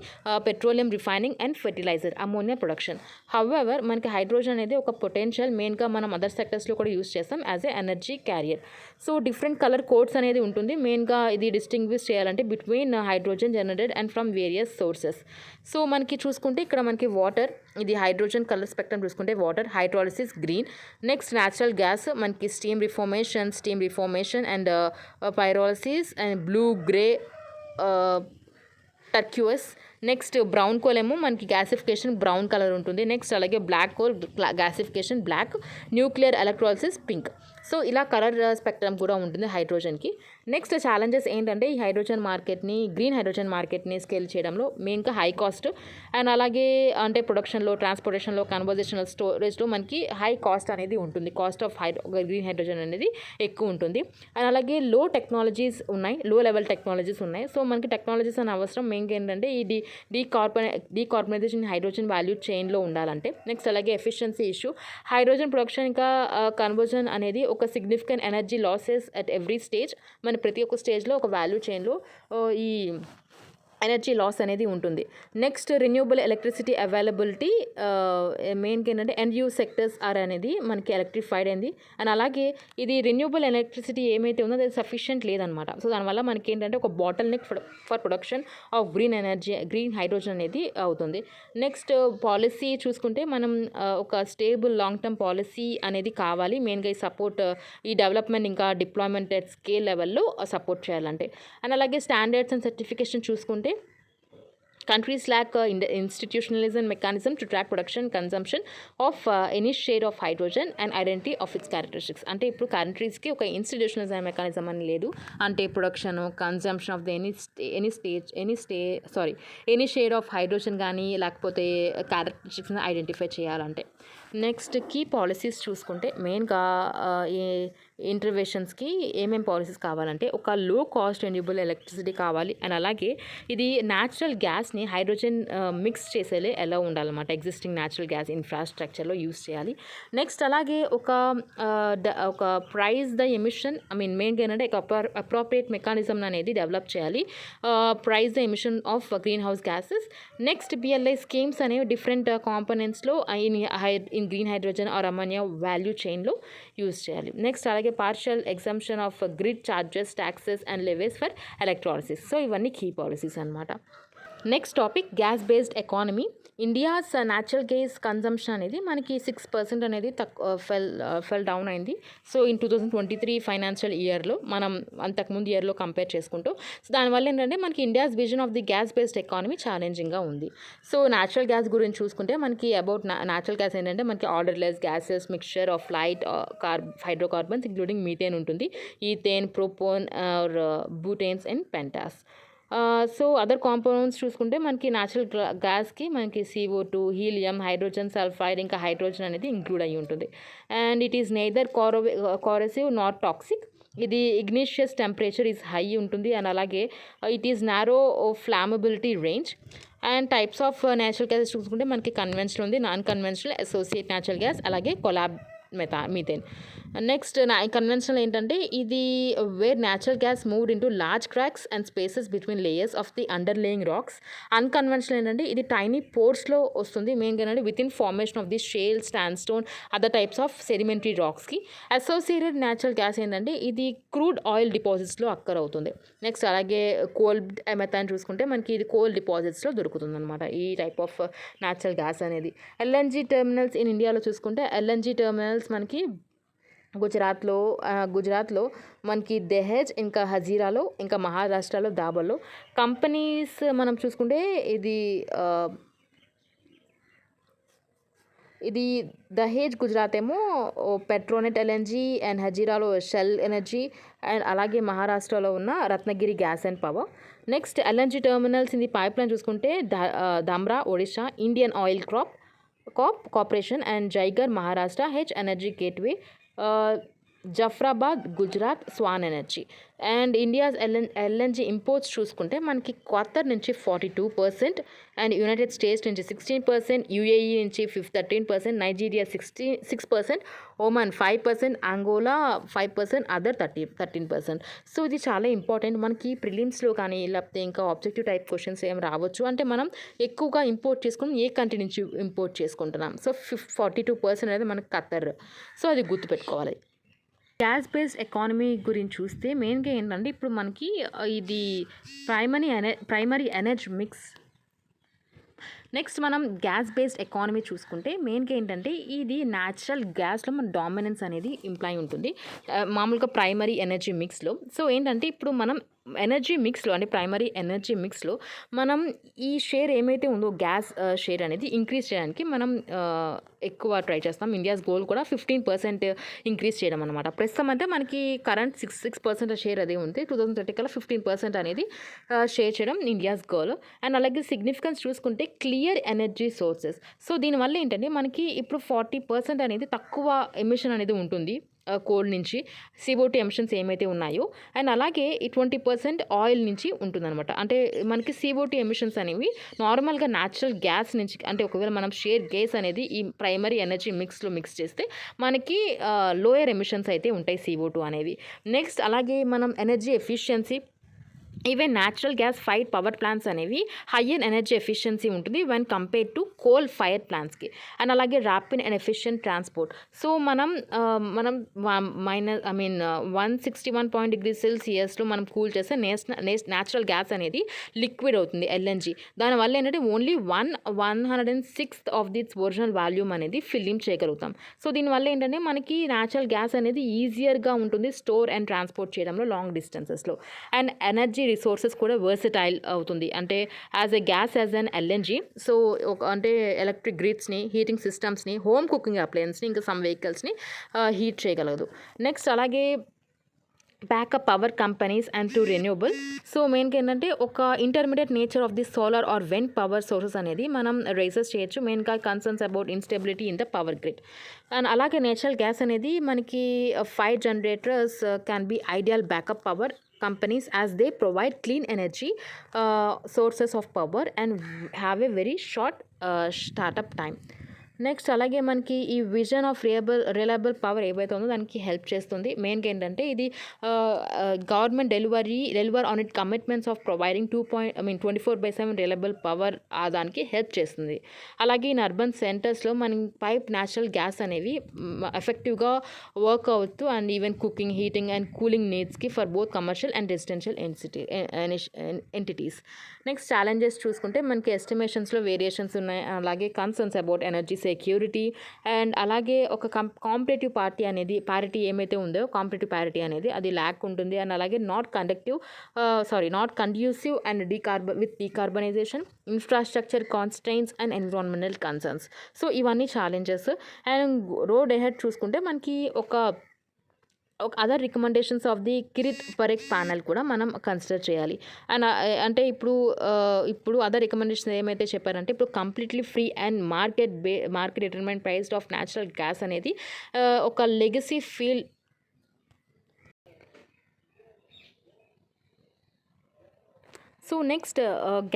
petroleum refining and fertiliser, ammonia production. However మనకి హైడ్రోజన్ అనేది ఒక పొటెన్షియల్ మెయిన్గా మనం అదర్ సెక్టర్స్లో కూడా యూస్ చేస్తాం as a energy carrier. So different colour codes అనేది ఉంటుంది. మెయిన్గా ఇది డిస్టింగ్విష్ చేయాలంటే between hydrogen generated and from various sources. So మనకి చూసుకుంటే ఇక్కడ మనకి వాటర్, ఇది హైడ్రోజన్ కలర్ స్పెక్ట్రమ్ చూసుకుంటే water, hydrolysis green. Next natural gas మనకి steam reformation and pyrolysis and blue, grey, turquoise. Next brown coal ఏమో మనకి గ్యాసిఫికేషన్ బ్రౌన్ కలర్ ఉంటుంది. నెక్స్ట్ అలాగే black coal gasification black, nuclear electrolysis pink. So ఇలా colour spectrum కూడా ఉంటుంది హైడ్రోజన్కి. Next challenges ఏంటంటే ఈ హైడ్రోజన్ మార్కెట్ని, గ్రీన్ హైడ్రోజన్ మార్కెట్ని స్కేల్ చేయడంలో మెయిన్గా హై కాస్ట్ అండ్ అలాగే అంటే ప్రొడక్షన్లో, ట్రాన్స్పోర్టేషన్లో, కన్వర్జేషనల్ స్టోరేజ్లో మనకి హై కాస్ట్ అనేది ఉంటుంది. కాస్ట్ ఆఫ్ గ్రీన్ హైడ్రోజన్ అనేది ఎక్కువ ఉంటుంది. అండ్ అలాగే లో టెక్నాలజీస్ ఉన్నాయి, లో లెవెల్ టెక్నాలజీస్ ఉన్నాయి. సో మనకి టెక్నాలజీస్ అని అవసరం. మెయిన్గా ఏంటంటే ఈ డీకార్బనైజేషన్ హైడ్రోజన్ వాల్యూ చైన్లో ఉండాలంటే. నెక్స్ట్ అలాగే ఎఫిషియన్సీ ఇష్యూ. హైడ్రోజన్ ప్రొడక్షన్ ఇంకా కన్వర్జన్ అనేది ఒక significant energy losses at every stage. మన ప్రతి ఒక్క స్టేజ్లో ఒక వాల్యూ చైన్లో ఈ ఎనర్జీ లాస్ అనేది ఉంటుంది. Next renewable electricity availability. మెయిన్గా ఏంటంటే ఎండ్ యూజ్ సెక్టర్స్ ఆర్ అనేది మనకి ఎలక్ట్రిఫైడ్ అయింది. అండ్ అలాగే ఇది రెన్యూబుల్ ఎలక్ట్రిసిటీ ఏమైతే ఉందో అది సఫిషియెంట్ లేదనమాట. సో దానివల్ల మనకి ఏంటంటే ఒక bottle neck for production of green hydrogen అనేది అవుతుంది. నెక్స్ట్ పాలసీ చూసుకుంటే మనం ఒక స్టేబుల్ లాంగ్ టర్మ్ పాలసీ అనేది కావాలి. మెయిన్గా ఈ సపోర్ట్, ఈ డెవలప్మెంట్ ఇంకా డిప్లాయ్మెంట్ ఎట్ స్కేల్ లెవెల్లో సపోర్ట్ చేయాలంటే. అండ్ అలాగే స్టాండర్డ్స్ అండ్ సర్టిఫికేషన్ చూసుకుంటే countries lack institutionalism mechanism to track production consumption of any share of hydrogen and identity of its characteristics. అంటే ఇప్పుడు కంట్రీస్కి ఒక ఇన్స్టిట్యూషనలిజం మెకానిజం అని లేదు. అంటే production, consumption of the any share of hydrogen కానీ లేకపోతే క్యారెక్టరిస్టిక్స్ని ఐడెంటిఫై చేయాలంటే. నెక్స్ట్ కీ పాలసీస్ చూసుకుంటే మెయిన్గా ఈ ఇంటర్వెన్షన్స్కి ఏమేమి పాలసీస్ కావాలంటే ఒక లో కాస్ట్ రెన్యూబుల్ ఎలక్ట్రిసిటీ కావాలి. అండ్ అలాగే ఇది న్యాచురల్ గ్యాస్ని హైడ్రోజన్ మిక్స్ చేసేలే ఎలా ఉండాలన్నమాట. ఎగ్జిస్టింగ్ న్యాచురల్ గ్యాస్ ఇన్ఫ్రాస్ట్రక్చర్లో యూస్ చేయాలి. నెక్స్ట్ అలాగే ఒక ప్రైస్ ద ఎమిషన్, మెయిన్గా ఏంటంటే ఒక అప్రోప్రియేట్ మెకానిజం అనేది డెవలప్ చేయాలి. Price the emission of green house gases. Next BLI schemes అనేవి డిఫరెంట్ కాంపోనెంట్స్లో in green hydrogen or ammonia value చైన్లో యూజ్ చేయాలి. నెక్స్ట్ అలాగే partial exemption of grid charges, taxes and levies for electrolysis. So ఇవన్నీ key policies అనమాట. Next topic gas based economy. India's natural gas consumption అనేది మనకి 6% అనేది fell down అయింది. So in 2023 financial ఇయర్లో మనం అంతకుముందు ఇయర్లో కంపేర్ చేసుకుంటూ. సో దానివల్ల ఏంటంటే మనకి India's vision of the gas based economy ఛాలెంజింగ్గా ఉంది. సో న్యాచురల్ గ్యాస్ గురించి చూసుకుంటే మనకి అబౌట్ న్యాచురల్ గ్యాస్ ఏంటంటే మనకి odourless gases, mixture of light hydrocarbons including methane ఉంటుంది, ethane, propane or butanes and pentanes. So other components చూసుకుంటే మనకి న్యాచురల్ గ్యాస్కి మనకి CO2, హీలియం, హైడ్రోజన్ సల్ఫైడ్ ఇంకా హైడ్రోజన్ అనేది ఇంక్లూడ్ అయ్యి ఉంటుంది. And it is neither corrosive not toxic. ఇది ఇగ్నిషియస్ టెంపరేచర్ ఈజ్ హై ఉంటుంది. అండ్ అలాగే it is narrow flammability range. And types of natural gas చూసుకుంటే మనకి కన్వెన్షనల్ ఉంది, non conventional, associate natural gas, అలాగే కొలాబ్ మీథేన్. నెక్స్ట్ కన్వెన్షనల్ ఏంటంటే ఇది where natural gas moved into large cracks and spaces between layers of the underlying rocks. Unconventional ఏంటంటే ఇది tiny పోర్స్లో వస్తుంది. మెయిన్గా ఏంటంటే within formation of the shale, sandstone, other types of sedimentary రాక్స్కి. Associated natural gas ఏంటంటే ఇది crude oil డిపాజిట్స్లో అక్కర్ అవుతుంది. నెక్స్ట్ అలాగే కోల్ మెథాన్ చూసుకుంటే మనకి ఇది కోల్ డిపాజిట్స్లో దొరుకుతుంది అనమాట ఈ టైప్ ఆఫ్ న్యాచురల్ గ్యాస్ అనేది. ఎల్ఎన్జీ టెర్మినల్స్ ఇన్ ఇండియాలో చూసుకుంటే ఎల్ఎన్జీ టెర్మినల్స్ మనకి గుజరాత్లో మనకి దహేజ్, ఇంకా హజీరాలో, ఇంకా మహారాష్ట్రలో దాబర్లో. కంపెనీస్ మనం చూసుకుంటే ఇది దహేజ్ గుజరాత్ ఏమో పెట్రోనెట్ ఎల్ఎన్జీ అండ్ హజీరాలో షెల్ ఎనర్జీ అండ్ అలాగే మహారాష్ట్రలో ఉన్న Ratnagiri gas and power. Next LNG terminals ఇది పైప్ లైన్ చూసుకుంటే Dhamra Odisha, Indian oil corporation and Jaigarh Maharashtra, H energy gateway, Jafrabad Gujarat, Swan energy. And India's LNG imports చూసుకుంటే మనకి క్వార్టర్ నుంచి 42%, అండ్ యునైటెడ్ స్టేట్స్ నుంచి 16%, యూఏఈ నుంచి 13%, Nigeria 6%, Oman 5%, Angola 5%, other 13%. So ఇది చాలా important. మనకి ప్రిలిమ్స్లో కానీ లేకపోతే ఇంకా ఆబ్జెక్టివ్ టైప్ క్వశ్చన్స్ ఏం రావచ్చు అంటే మనం ఎక్కువగా ఇంపోర్ట్ చేసుకుని ఏ కంట్రీ నుంచి ఇంపోర్ట్ చేసుకుంటున్నాం. సో 42% అనేది మనకి ఖత్తర్. సో అది గుర్తుపెట్టుకోవాలి. గ్యాస్ బేస్డ్ ఎకానమీ గురించి చూస్తే మెయిన్గా ఏంటంటే ఇప్పుడు మనకి ఇది ప్రైమరీ ఎనర్జీ మిక్స్. నెక్స్ట్ మనం గ్యాస్ బేస్డ్ ఎకానమీ చూసుకుంటే మెయిన్గా ఏంటంటే ఇది న్యాచురల్ గ్యాస్లో మన డామినెన్స్ అనేది ఇంప్లాయ్ ఉంటుంది మామూలుగా ప్రైమరీ ఎనర్జీ మిక్స్లో. సో ఏంటంటే ఇప్పుడు మనం ఎనర్జీ మిక్స్లో అంటే ప్రైమరీ ఎనర్జీ మిక్స్లో మనం ఈ షేర్ ఏమైతే ఉందో గ్యాస్ షేర్ అనేది ఇంక్రీజ్ చేయడానికి మనం ఎక్కువ ట్రై చేస్తాం. ఇండియాస్ గోల్ కూడా 15% ఇంక్రీజ్ చేయడం అనమాట. ప్రస్తుతం అంటే మనకి కరెంట్ 6% షేర్ అదే ఉంది. 2030 కల్లా 15% అనేది షేర్ చేయడం ఇండియాస్ గోల్. అండ్ అలాగే సిగ్నిఫికెన్స్ చూసుకుంటే క్లియర్ ఎనర్జీ సోర్సెస్. సో దీనివల్ల ఏంటంటే మనకి ఇప్పుడు 40% అనేది తక్కువ ఎమిషన్ అనేది ఉంటుంది కోల్ నుంచి, CO2 ఎమిషన్స్ ఏమైతే ఉన్నాయో. అండ్ అలాగే ఈ 20% ఆయిల్ నుంచి ఉంటుందన్నమాట. అంటే మనకి CO2 ఎమిషన్స్ అనేవి నార్మల్గా న్యాచురల్ గ్యాస్ నుంచి, అంటే ఒకవేళ మనం షేర్ గ్యాస్ అనేది ఈ ప్రైమరీ ఎనర్జీ మిక్స్లో మిక్స్ చేస్తే మనకి లోయర్ ఎమిషన్స్ అయితే ఉంటాయి CO2 అనేవి. నెక్స్ట్ అలాగే మనం energy efficiency, even natural gas fired power plants అనేవి హయ్యర్ ఎనర్జీ ఎఫిషియన్సీ ఉంటుంది when compared to coal fire ప్లాంట్స్కి. అండ్ అలాగే rapid and efficient transport. So మనం 161 degrees Celsiusలో మనం కూల్ చేస్తే న్యాచురల్ గ్యాస్ అనేది లిక్విడ్ అవుతుంది, LNG. దానివల్ల ఏంటంటే only 1/106 of its original volume అనేది ఫిల్లింగ్ చేయగలుగుతాం. సో దీనివల్ల ఏంటంటే మనకి న్యాచురల్ గ్యాస్ అనేది ఈజియర్గా ఉంటుంది స్టోర్ అండ్ ట్రాన్స్పోర్ట్ చేయడంలో లాంగ్ డిస్టెన్సెస్లో. అండ్ ఎనర్జీ రిసోర్సెస్ కూడా వర్సటైల్ అవుతుంది, అంటే as a gas as an LNG. So అంటే ఎలక్ట్రిక్ గ్రిడ్స్ని, హీటింగ్ సిస్టమ్స్ని, హోమ్ కుకింగ్ అప్లయన్స్ని, ఇంకా సమ్ వెహికల్స్ని హీట్ చేయగలదు. నెక్స్ట్ అలాగే backup power companies and to renewable. So మెయిన్గా ఏంటంటే ఒక intermediate nature of the solar or wind power sources అనేది మనం రైజెస్ చేయొచ్చు. మెయిన్గా concerns about instability in the power grid. And అలాగే నేచురల్ గ్యాస్ అనేది మనకి fire generators can be ideal backup power companies as they provide clean energy sources of power and have a very short startup time. Next అలాగే మనకి ఈ vision of reliable power ఏవైతే ఉందో దానికి help చేస్తుంది. మెయిన్గా ఏంటంటే ఇది government deliver on it commitments of providing 24/7 reliable power దానికి హెల్ప్ చేస్తుంది. అలాగే ఇన్ అర్బన్ సెంటర్స్లో మన పైప్ న్యాచురల్ గ్యాస్ అనేవి ఎఫెక్టివ్గా వర్క్ అవుతూ and even cooking, heating and cooling నీడ్స్కి for both commercial and residential entities. Next challenges చూసుకుంటే మనకి ఎస్టిమేషన్స్లో వేరియేషన్స్ ఉన్నాయి. అలాగే concerns about energy security and అలాగే ఒక కాంపిటేటివ్ పారిటీ ఏమైతే ఉందో కాంపిటేటివ్ పారిటీ అనేది అది ల్యాక్ ఉంటుంది. అండ్ అలాగే not conducive and decarbonisation, infrastructure constraints and environmental concerns. So ఇవన్నీ ఛాలెంజెస్. అండ్ రోడ్ ఎహెడ్ చూసుకుంటే మనకి ఒక other recommendations of the Kirit Parekh panel కూడా మనం కన్సిడర్ చేయాలి. అండ్ అంటే ఇప్పుడు అదర్ రికమెండేషన్స్ ఏమైతే చెప్పారంటే ఇప్పుడు completely free and market determined price of natural gas అనేది ఒక legacy field. So next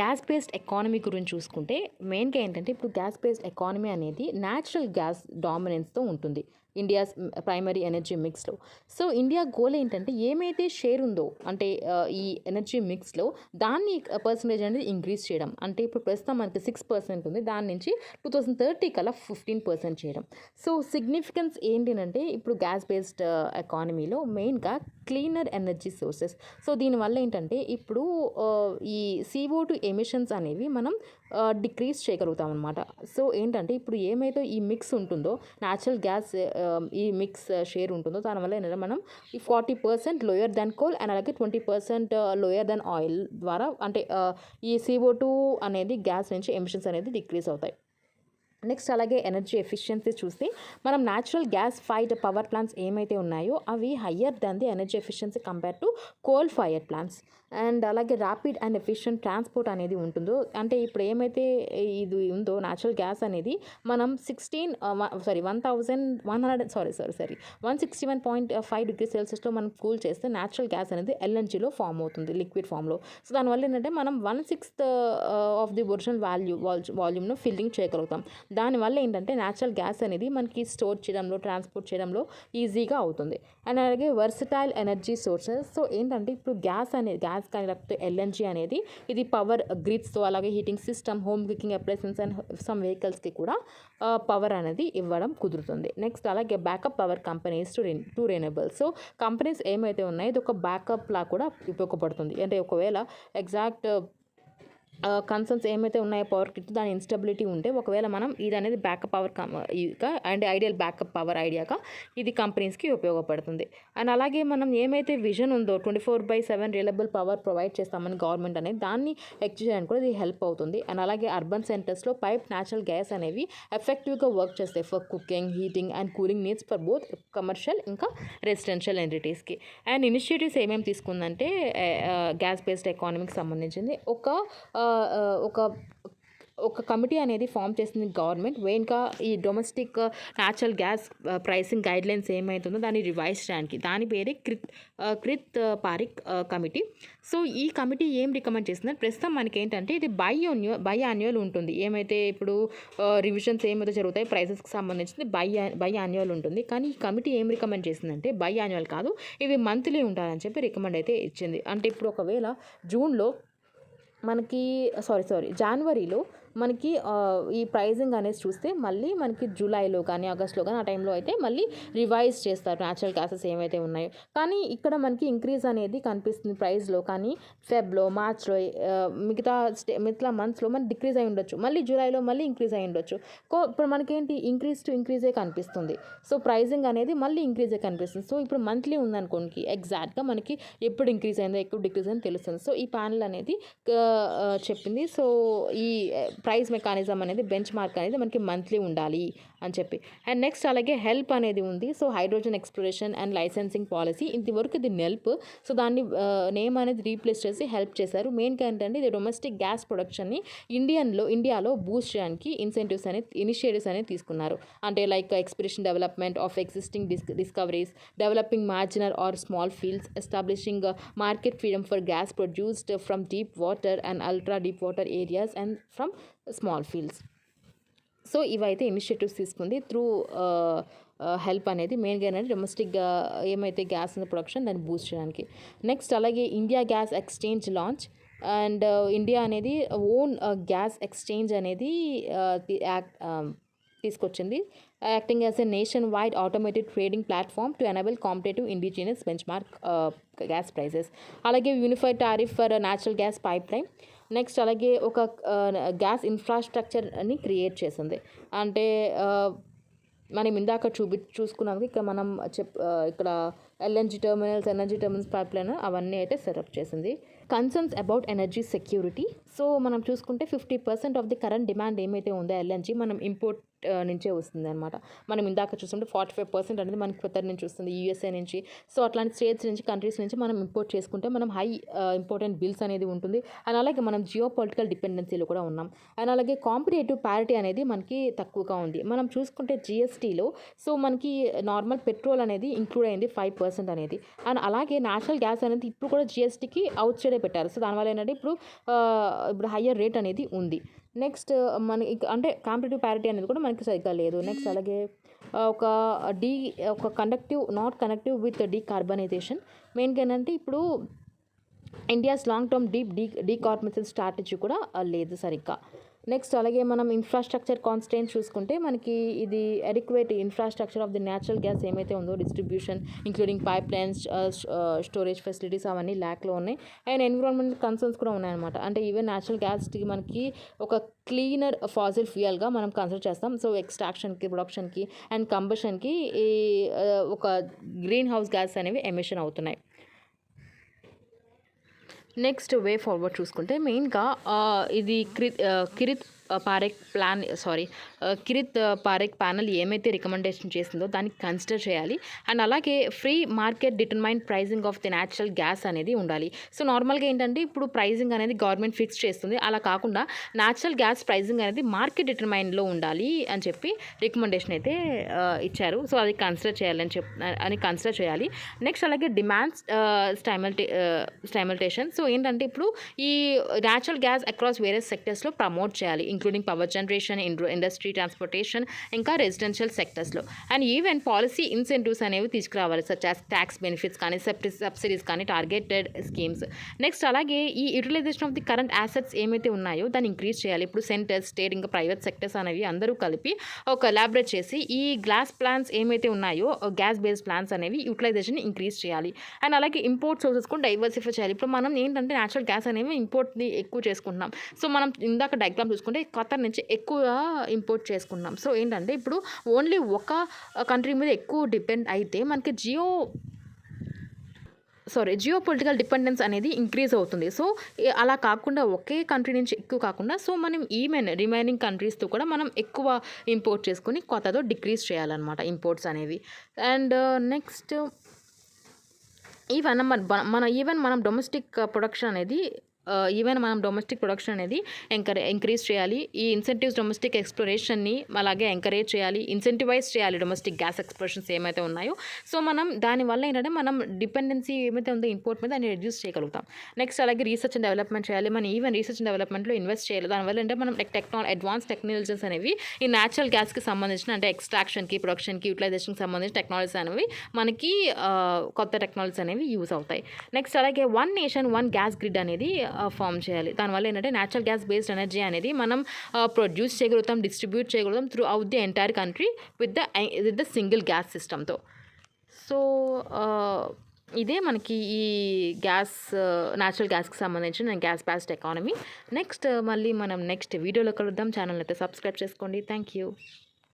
gas based economy గురించి చూసుకుంటే మెయిన్గా ఏంటంటే ఇప్పుడు గ్యాస్ బేస్డ్ ఎకానమీ అనేది న్యాచురల్ గ్యాస్ డామినెన్స్తో ఉంటుంది ఇండియాస్ ప్రైమరీ ఎనర్జీ మిక్స్లో. సో ఇండియా గోల్ ఏంటంటే ఏమైతే షేర్ ఉందో అంటే ఈ ఎనర్జీ మిక్స్లో దాన్ని పర్సంటేజ్ అనేది ఇంక్రీజ్ చేయడం. అంటే ఇప్పుడు ప్రస్తుతం మనకి 6% ఉంది, దాని నుంచి 2030 కల్లా 15% చేయడం. సో సిగ్నిఫికెన్స్ ఏంటంటే ఇప్పుడు గ్యాస్ బేస్డ్ ఎకానమీలో మెయిన్గా క్లీనర్ ఎనర్జీ సోర్సెస్. సో దీనివల్ల ఏంటంటే ఇప్పుడు ఈ CO2 ఎమిషన్స్ అనేవి మనం డిక్రీజ్ చేయగలుగుతాం అనమాట. సో ఏంటంటే ఇప్పుడు ఏమైతే ఈ మిక్స్ ఉంటుందో న్యాచురల్ గ్యాస్ ఈ మిక్స్ షేర్ ఉంటుందో దానివల్ల ఏంటంటే మనం ఈ 40% లోయర్ దాన్ కోల్ అండ్ అలాగే 20% లోయర్ దాన్ ఆయిల్ ద్వారా అంటే ఈ CO2 అనేది గ్యాస్ నుంచి ఎమిషన్స్ అనేది డిక్రీజ్ అవుతాయి. నెక్స్ట్ అలాగే ఎనర్జీ ఎఫిషియన్సీ చూస్తే మనం natural gas fired power plants ఏమైతే ఉన్నాయో అవి higher than the energy efficiency compare to coal fire plants. And అలాగే ర్యాపిడ్ అండ్ ఎఫిషియంట్ ట్రాన్స్పోర్ట్ అనేది ఉంటుందో అంటే ఇప్పుడు ఏమైతే ఇది ఉందో న్యాచురల్ గ్యాస్ అనేది మనం 161.5 degrees Celsiusలో మనం కూల్ చేస్తే న్యాచురల్ గ్యాస్ అనేది LNGలో ఫామ్ అవుతుంది లిక్విడ్ ఫామ్లో. సో దానివల్ల ఏంటంటే మనం 1/6 ఆఫ్ ది ఒరిజినల్ వాల్యూమ్ను ఫిల్లింగ్ చేయగలుగుతాం. దానివల్ల ఏంటంటే న్యాచురల్ గ్యాస్ అనేది మనకి స్టోర్ చేయడంలో ట్రాన్స్పోర్ట్ చేయడంలో ఈజీగా అవుతుంది. అండ్ అలాగే వర్సటైల్ ఎనర్జీ సోర్సెస్. సో ఏంటంటే ఇప్పుడు గ్యాస్ కానీ లేకపోతే LNG అనేది ఇది పవర్ గ్రిడ్స్తో అలాగే heating system, home cooking appliances and some వెహికల్స్కి కూడా పవర్ అనేది ఇవ్వడం కుదురుతుంది. నెక్స్ట్ అలాగే backup power companies to renewable. So companies ఏమైతే ఉన్నాయో ఇది ఒక బ్యాకప్ లా కూడా ఉపయోగపడుతుంది. అంటే ఒకవేళ ఎగ్జాక్ట్ కన్సర్న్స్ ఏమైతే ఉన్నాయో పవర్ గ్రిడ్ దాని ఇన్స్టెబిలిటీ ఉంటే ఒకవేళ మనం ఇది అనేది backup power and ideal backup power ఐడియాగా ఇది కంపెనీస్కి ఉపయోగపడుతుంది. అండ్ అలాగే మనం ఏమైతే విజన్ ఉందో 24/7 రిలయబుల్ పవర్ ప్రొవైడ్ చేస్తామని గవర్నమెంట్ అనేది దాన్ని ఎక్స్చేంజ్ చేయడానికి కూడా ఇది హెల్ప్ అవుతుంది. అండ్ అలాగే అర్బన్ సెంటర్స్లో పైప్ న్యాచురల్ గ్యాస్ అనేవి ఎఫెక్టివ్గా వర్క్ చేస్తాయి for cooking, heating and cooling needs for both commercial ఇంకా రెసిడెన్షియల్ ఎంటిటీస్కి. అండ్ ఇనిషియేటివ్స్ ఏమేమి తీసుకుందంటే గ్యాస్ బేస్డ్ ఎకానమీకి సంబంధించింది ఒక కమిటీ అనేది ఫామ్ చేసింది గవర్నమెంట్. ఇంకా ఈ domestic natural gas pricing guidelines ఏమవుతుందో దాన్ని రివైజ్ చేయడానికి దాని పేరే క్రిత్ పారిక్ కమిటీ. సో ఈ కమిటీ ఏం రికమెండ్ చేస్తుందంటే ప్రస్తుతం మనకి ఏంటంటే ఇది బై యాన్యువల్ ఉంటుంది. ఏమైతే ఇప్పుడు రివిజన్స్ ఏమైతే జరుగుతాయి ప్రైసెస్కి సంబంధించింది బై యాన్యువల్ ఉంటుంది. కానీ ఈ కమిటీ ఏం రికమెండ్ చేసిందంటే బై యాన్యువల్ కాదు, ఇవి మంత్లీ ఉండాలని చెప్పి రికమెండ్ అయితే ఇచ్చింది. అంటే ఇప్పుడు ఒకవేళ జూన్లో మనకి జనవరిలో మనకి ఈ ప్రైజింగ్ అనేది చూస్తే మళ్ళీ మనకి జూలైలో కానీ ఆగస్ట్లో కానీ ఆ టైంలో అయితే మళ్ళీ రివైజ్ చేస్తారు న్యాచురల్ గ్యాసెస్ ఏమైతే ఉన్నాయో. కానీ మనకి ఇంక్రీజ్ అనేది కనిపిస్తుంది ప్రైస్లో. కానీ ఫెబ్లో, మార్చ్లో, మిగతా మంత్స్లో మనకి డిక్రీజ్ అయి ఉండొచ్చు, మళ్ళీ జూలైలో మళ్ళీ ఇంక్రీజ్ అయి ఉండొచ్చు. ఇప్పుడు మనకేంటి ఇంక్రీజే కనిపిస్తుంది. సో ప్రైజింగ్ అనేది మళ్ళీ ఇంక్రీజే కనిపిస్తుంది. సో ఇప్పుడు మంత్లీ ఉందనుకోండి ఎగ్జాక్ట్గా మనకి ఎప్పుడు ఇంక్రీజ్ అయిందో ఎప్పుడు డిక్రీజ్ అయిందో తెలుస్తుంది. సో ఈ ప్యానల్ అనేది చెప్పింది. సో ఈ ప్రైస్ మెకానిజం అనేది బెంచ్ మార్క్ అనేది మనకి మంత్లీ ఉండాలి అని చెప్పి. అండ్ నెక్స్ట్ అలాగే హెల్ప్ అనేది ఉంది. So hydrogen exploration and licensing policy ఇంతవరకు ఇది నెల్ప్. సో దాన్ని నేమ్ అనేది రీప్లేస్ చేసి హెల్ప్ చేశారు. మెయిన్గా ఏంటంటే ఇది డొమెస్టిక్ గ్యాస్ ప్రొడక్షన్ని ఇండియాలో బూస్ట్ చేయడానికి ఇనిషియేటివ్స్ అనేది తీసుకున్నారు. అంటే like exploration development of existing discoveries, developing marginal or small fields, establishing market freedom for gas produced from deep water and ultra deep water areas and from small fields. So ఇవైతే initiatives తీసుకుంది through help అనేది మెయిన్గా అనేది డొమెస్టిక్గా ఏమైతే gas production దాన్ని boost చేయడానికి. Next అలాగే India gas exchange launch. And India అనేది ఓన్ గ్యాస్ ఎక్స్చేంజ్ అనేది తీసుకొచ్చింది. Acting as a nationwide automated trading platform to enable competitive indigenous benchmark gas prices. అలాగే unified tariff for natural gas pipeline. Next అలాగే ఒక gas ఇన్ఫ్రాస్ట్రక్చర్ని create చేసింది. అంటే మనం ఇందాక చూసుకున్నాక ఇక్కడ మనం ఇక్కడ ఎనర్జీ టర్మినల్స్ పైప్ లైన్ అవన్నీ అయితే సెటప్ చేసింది. Concerns about energy security. So మనం చూసుకుంటే 50% ఆఫ్ ది కరెంట్ డిమాండ్ ఏమైతే ఉందో ఎల్ఎన్జీ మనం ఇంపోర్ట్ నుంచే వస్తుంది అనమాట. మనం ఇందాక చూస్తుంటే 45% అనేది మనకి కొత్తర్ నుంచి వస్తుంది, యూఎస్ఏ నుంచి. సో అట్లాంటి స్టేట్స్ నుంచి, కంట్రీస్ నుంచి మనం ఇంపోర్ట్ చేసుకుంటే మనం హై ఇంపార్టెంట్ బిల్స్ అనేది ఉంటుంది. అండ్ అలాగే మనం జియో పొలిటికల్ డిపెండెన్సీలో కూడా ఉన్నాం. అండ్ అలాగే కాంపిటేటివ్ ప్యారిటీ అనేది మనకి తక్కువగా ఉంది. మనం చూసుకుంటే జిఎస్టీలో సో మనకి నార్మల్ పెట్రోల్ అనేది ఇంక్లూడ్ అయింది 5% అనేది. అండ్ అలాగే నేచురల్ గ్యాస్ అనేది ఇప్పుడు కూడా జిఎస్టీకి అవుట్ సైడే పెట్టారు. సో దానివల్ల ఏంటంటే ఇప్పుడు హయ్యర్ రేట్ అనేది ఉంది. నెక్స్ట్ మనకి అంటే కాంపిటేటివ్ ప్యారిటీ అనేది కూడా మనకి సరిగ్గా లేదు. నెక్స్ట్ అలాగే ఒక నాట్ కనెక్టివ్ విత్ డీకార్బనైజేషన్. మెయిన్గా ఏంటంటే ఇప్పుడు India's long term decarbonisation strategy కూడా లేదు సరిగ్గా. నెక్స్ట్ అలాగే మనం ఇన్ఫ్రాస్ట్రక్చర్ కాన్స్టెంట్ చూసుకుంటే మనకి ఇది adequate infrastructure of the natural gas ఏమైతే ఉందో distribution including pipe lines, storage facilities అవన్నీ ల్యాక్లో ఉన్నాయి. అండ్ ఎన్విరాన్మెంట్ కన్సర్న్స్ కూడా ఉన్నాయన్నమాట. అంటే ఈవెన్ న్యాచురల్ గ్యాస్కి మనకి ఒక క్లీనర్ ఫాసిల్ ఫ్యూయల్గా మనం కన్సిడర్ చేస్తాం. సో ఎక్స్ట్రాక్షన్కి, ప్రొడక్షన్కి అండ్ కంబషన్కి ఈ ఒక గ్రీన్ హౌస్ గ్యాస్ అనేవి ఎమిషన్ అవుతున్నాయి. నెక్స్ట్ వే ఫార్వర్డ్ చూసుకుంటే మెయిన్గా ఇది కిరిత్ పారెక్ ప్యానల్ ఏమైతే రికమెండేషన్ చేసిందో దాన్ని కన్సిడర్ చేయాలి. అండ్ అలాగే free market determined pricing of the natural gas అనేది ఉండాలి. సో నార్మల్గా ఏంటంటే ఇప్పుడు ప్రైజింగ్ అనేది గవర్నమెంట్ ఫిక్స్ చేస్తుంది. అలా కాకుండా న్యాచురల్ గ్యాస్ ప్రైజింగ్ అనేది మార్కెట్ డిటర్మైన్డ్లో ఉండాలి అని చెప్పి రికమెండేషన్ అయితే ఇచ్చారు. సో అది కన్సిడర్ చేయాలి. నెక్స్ట్ అలాగే డిమాండ్స్ స్టైమల్టేషన్. సో ఏంటంటే ఇప్పుడు ఈ న్యాచురల్ గ్యాస్ అక్రాస్ వేరియస్ సెక్టర్స్లో ప్రమోట్ చేయాలి. Including power generation, industry, transportation, ఇంకా రెసిడెన్షియల్ సెక్టర్స్లో. అండ్ ఈవెన్ పాలసీ ఇన్సెంటివ్స్ అనేవి తీసుకురావాలి, సచ్ యాజ్ ట్యాక్స్ బెనిఫిట్స్ కానీ, సబ్సిడీస్ కానీ, టార్గెటెడ్ స్కీమ్స్. నెక్స్ట్ అలాగే ఈ utilisation of the current assets ఏమైతే ఉన్నాయో దాన్ని ఇంక్రీజ్ చేయాలి. ఇప్పుడు సెంటర్, స్టేట్, ఇంకా ప్రైవేట్ సెక్టర్స్ అనేవి అందరూ కలిపి ఒక ఎలాబరేట్ చేసి ఈ గ్యాస్ ప్లాంట్స్ ఏమైతే ఉన్నాయో, గ్యాస్ బేస్డ్ ప్లాంట్స్ అనేవి యూటిలైజేషన్ ఇంక్రీజ్ చేయాలి. అండ్ అలాగే ఇంపోర్ట్ సోర్సెస్ కూడా డైవర్సిఫై చేయాలి. ఇప్పుడు మనం ఏంటంటే న్యాచురల్ గ్యాస్ అనేవి ఇంపోర్ట్ని ఎక్కువ చేసుకుంటున్నాం. సో మనం ఇందాక డయాగ్రామ్ చూసుకుంటే ఖతర్ నుంచి ఎక్కువ ఇంపోర్ట్ చేసుకుంటున్నాం. సో ఏంటంటే ఇప్పుడు ఓన్లీ ఒక కంట్రీ మీద ఎక్కువ డిపెండ్ అయితే మనకి జియో పొలిటికల్ డిపెండెన్స్ అనేది ఇంక్రీజ్ అవుతుంది. సో అలా కాకుండా ఒకే కంట్రీ నుంచి ఎక్కువ కాకుండా సో మనం ఈవెన్ రిమైనింగ్ కంట్రీస్తో కూడా మనం ఎక్కువ ఇంపోర్ట్ చేసుకుని కొత్తతో డిక్రీజ్ చేయాలన్నమాట ఇంపోర్ట్స్ అనేవి. అండ్ నెక్స్ట్ మనం డొమెస్టిక్ ప్రొడక్షన్ అనేది ఎంకరేజ్ చేయాలి. ఈ ఇన్సెంటివ్స్ డొమెస్టిక్ ఎక్స్ప్లోరేషన్ని అలాగే ఎంకరేజ్ చేయాలి, ఇన్సెంటివైజ్ చేయాలి డొమెస్టిక్ గ్యాస్ ఎక్స్ప్లోరేషన్స్ ఏమైతే ఉన్నాయో. సో మనం దానివల్ల ఏంటంటే మనం డిపెండెన్సీ ఏమైతే ఉందో ఇంపోర్ట్ మీద దాన్ని రెడ్యూస్ చేయగలుగుతాం. నెక్స్ట్ అలాగే రీసెర్చ్ అండ్ డెవలప్మెంట్ చేయాలి. మనం ఈవెన్ రీసెర్చ్ అండ్ డెవలప్మెంట్లో ఇన్వెస్ట్ చేయాలి. దానివల్ల అంటే మనం అడ్వాన్స్ టెక్నాలజీస్ అనేవి ఈ న్యాచురల్ గ్యాస్కి సంబంధించిన అంటే ఎక్స్ట్రాక్షన్కి, ప్రొడక్షన్కి, యూటిలైజేషన్కి సంబంధించిన టెక్నాలజీస్ అనేవి మనకి కొత్త టెక్నాలజీస్ అనేవి యూజ్ అవుతాయి. నెక్స్ట్ అలాగే one nation one gas grid అనేది ఫామ్ చేయాలి. దానివల్ల ఏంటంటే న్యాచురల్ గ్యాస్ బేస్డ్ ఎనర్జీ అనేది మనం ప్రొడ్యూస్ చేయగలుగుతాం, డిస్ట్రిబ్యూట్ చేయగలుగుతాం through out the entire country with the single gas సిస్టమ్తో. సో ఇదే మనకి ఈ న్యాచురల్ గ్యాస్కి సంబంధించిన గ్యాస్ బేస్డ్ ఎకానమీ. నెక్స్ట్ మళ్ళీ మనం నెక్స్ట్ వీడియోలో కలుద్దాం. ఛానల్ అయితే సబ్స్క్రైబ్ చేసుకోండి. Thank you.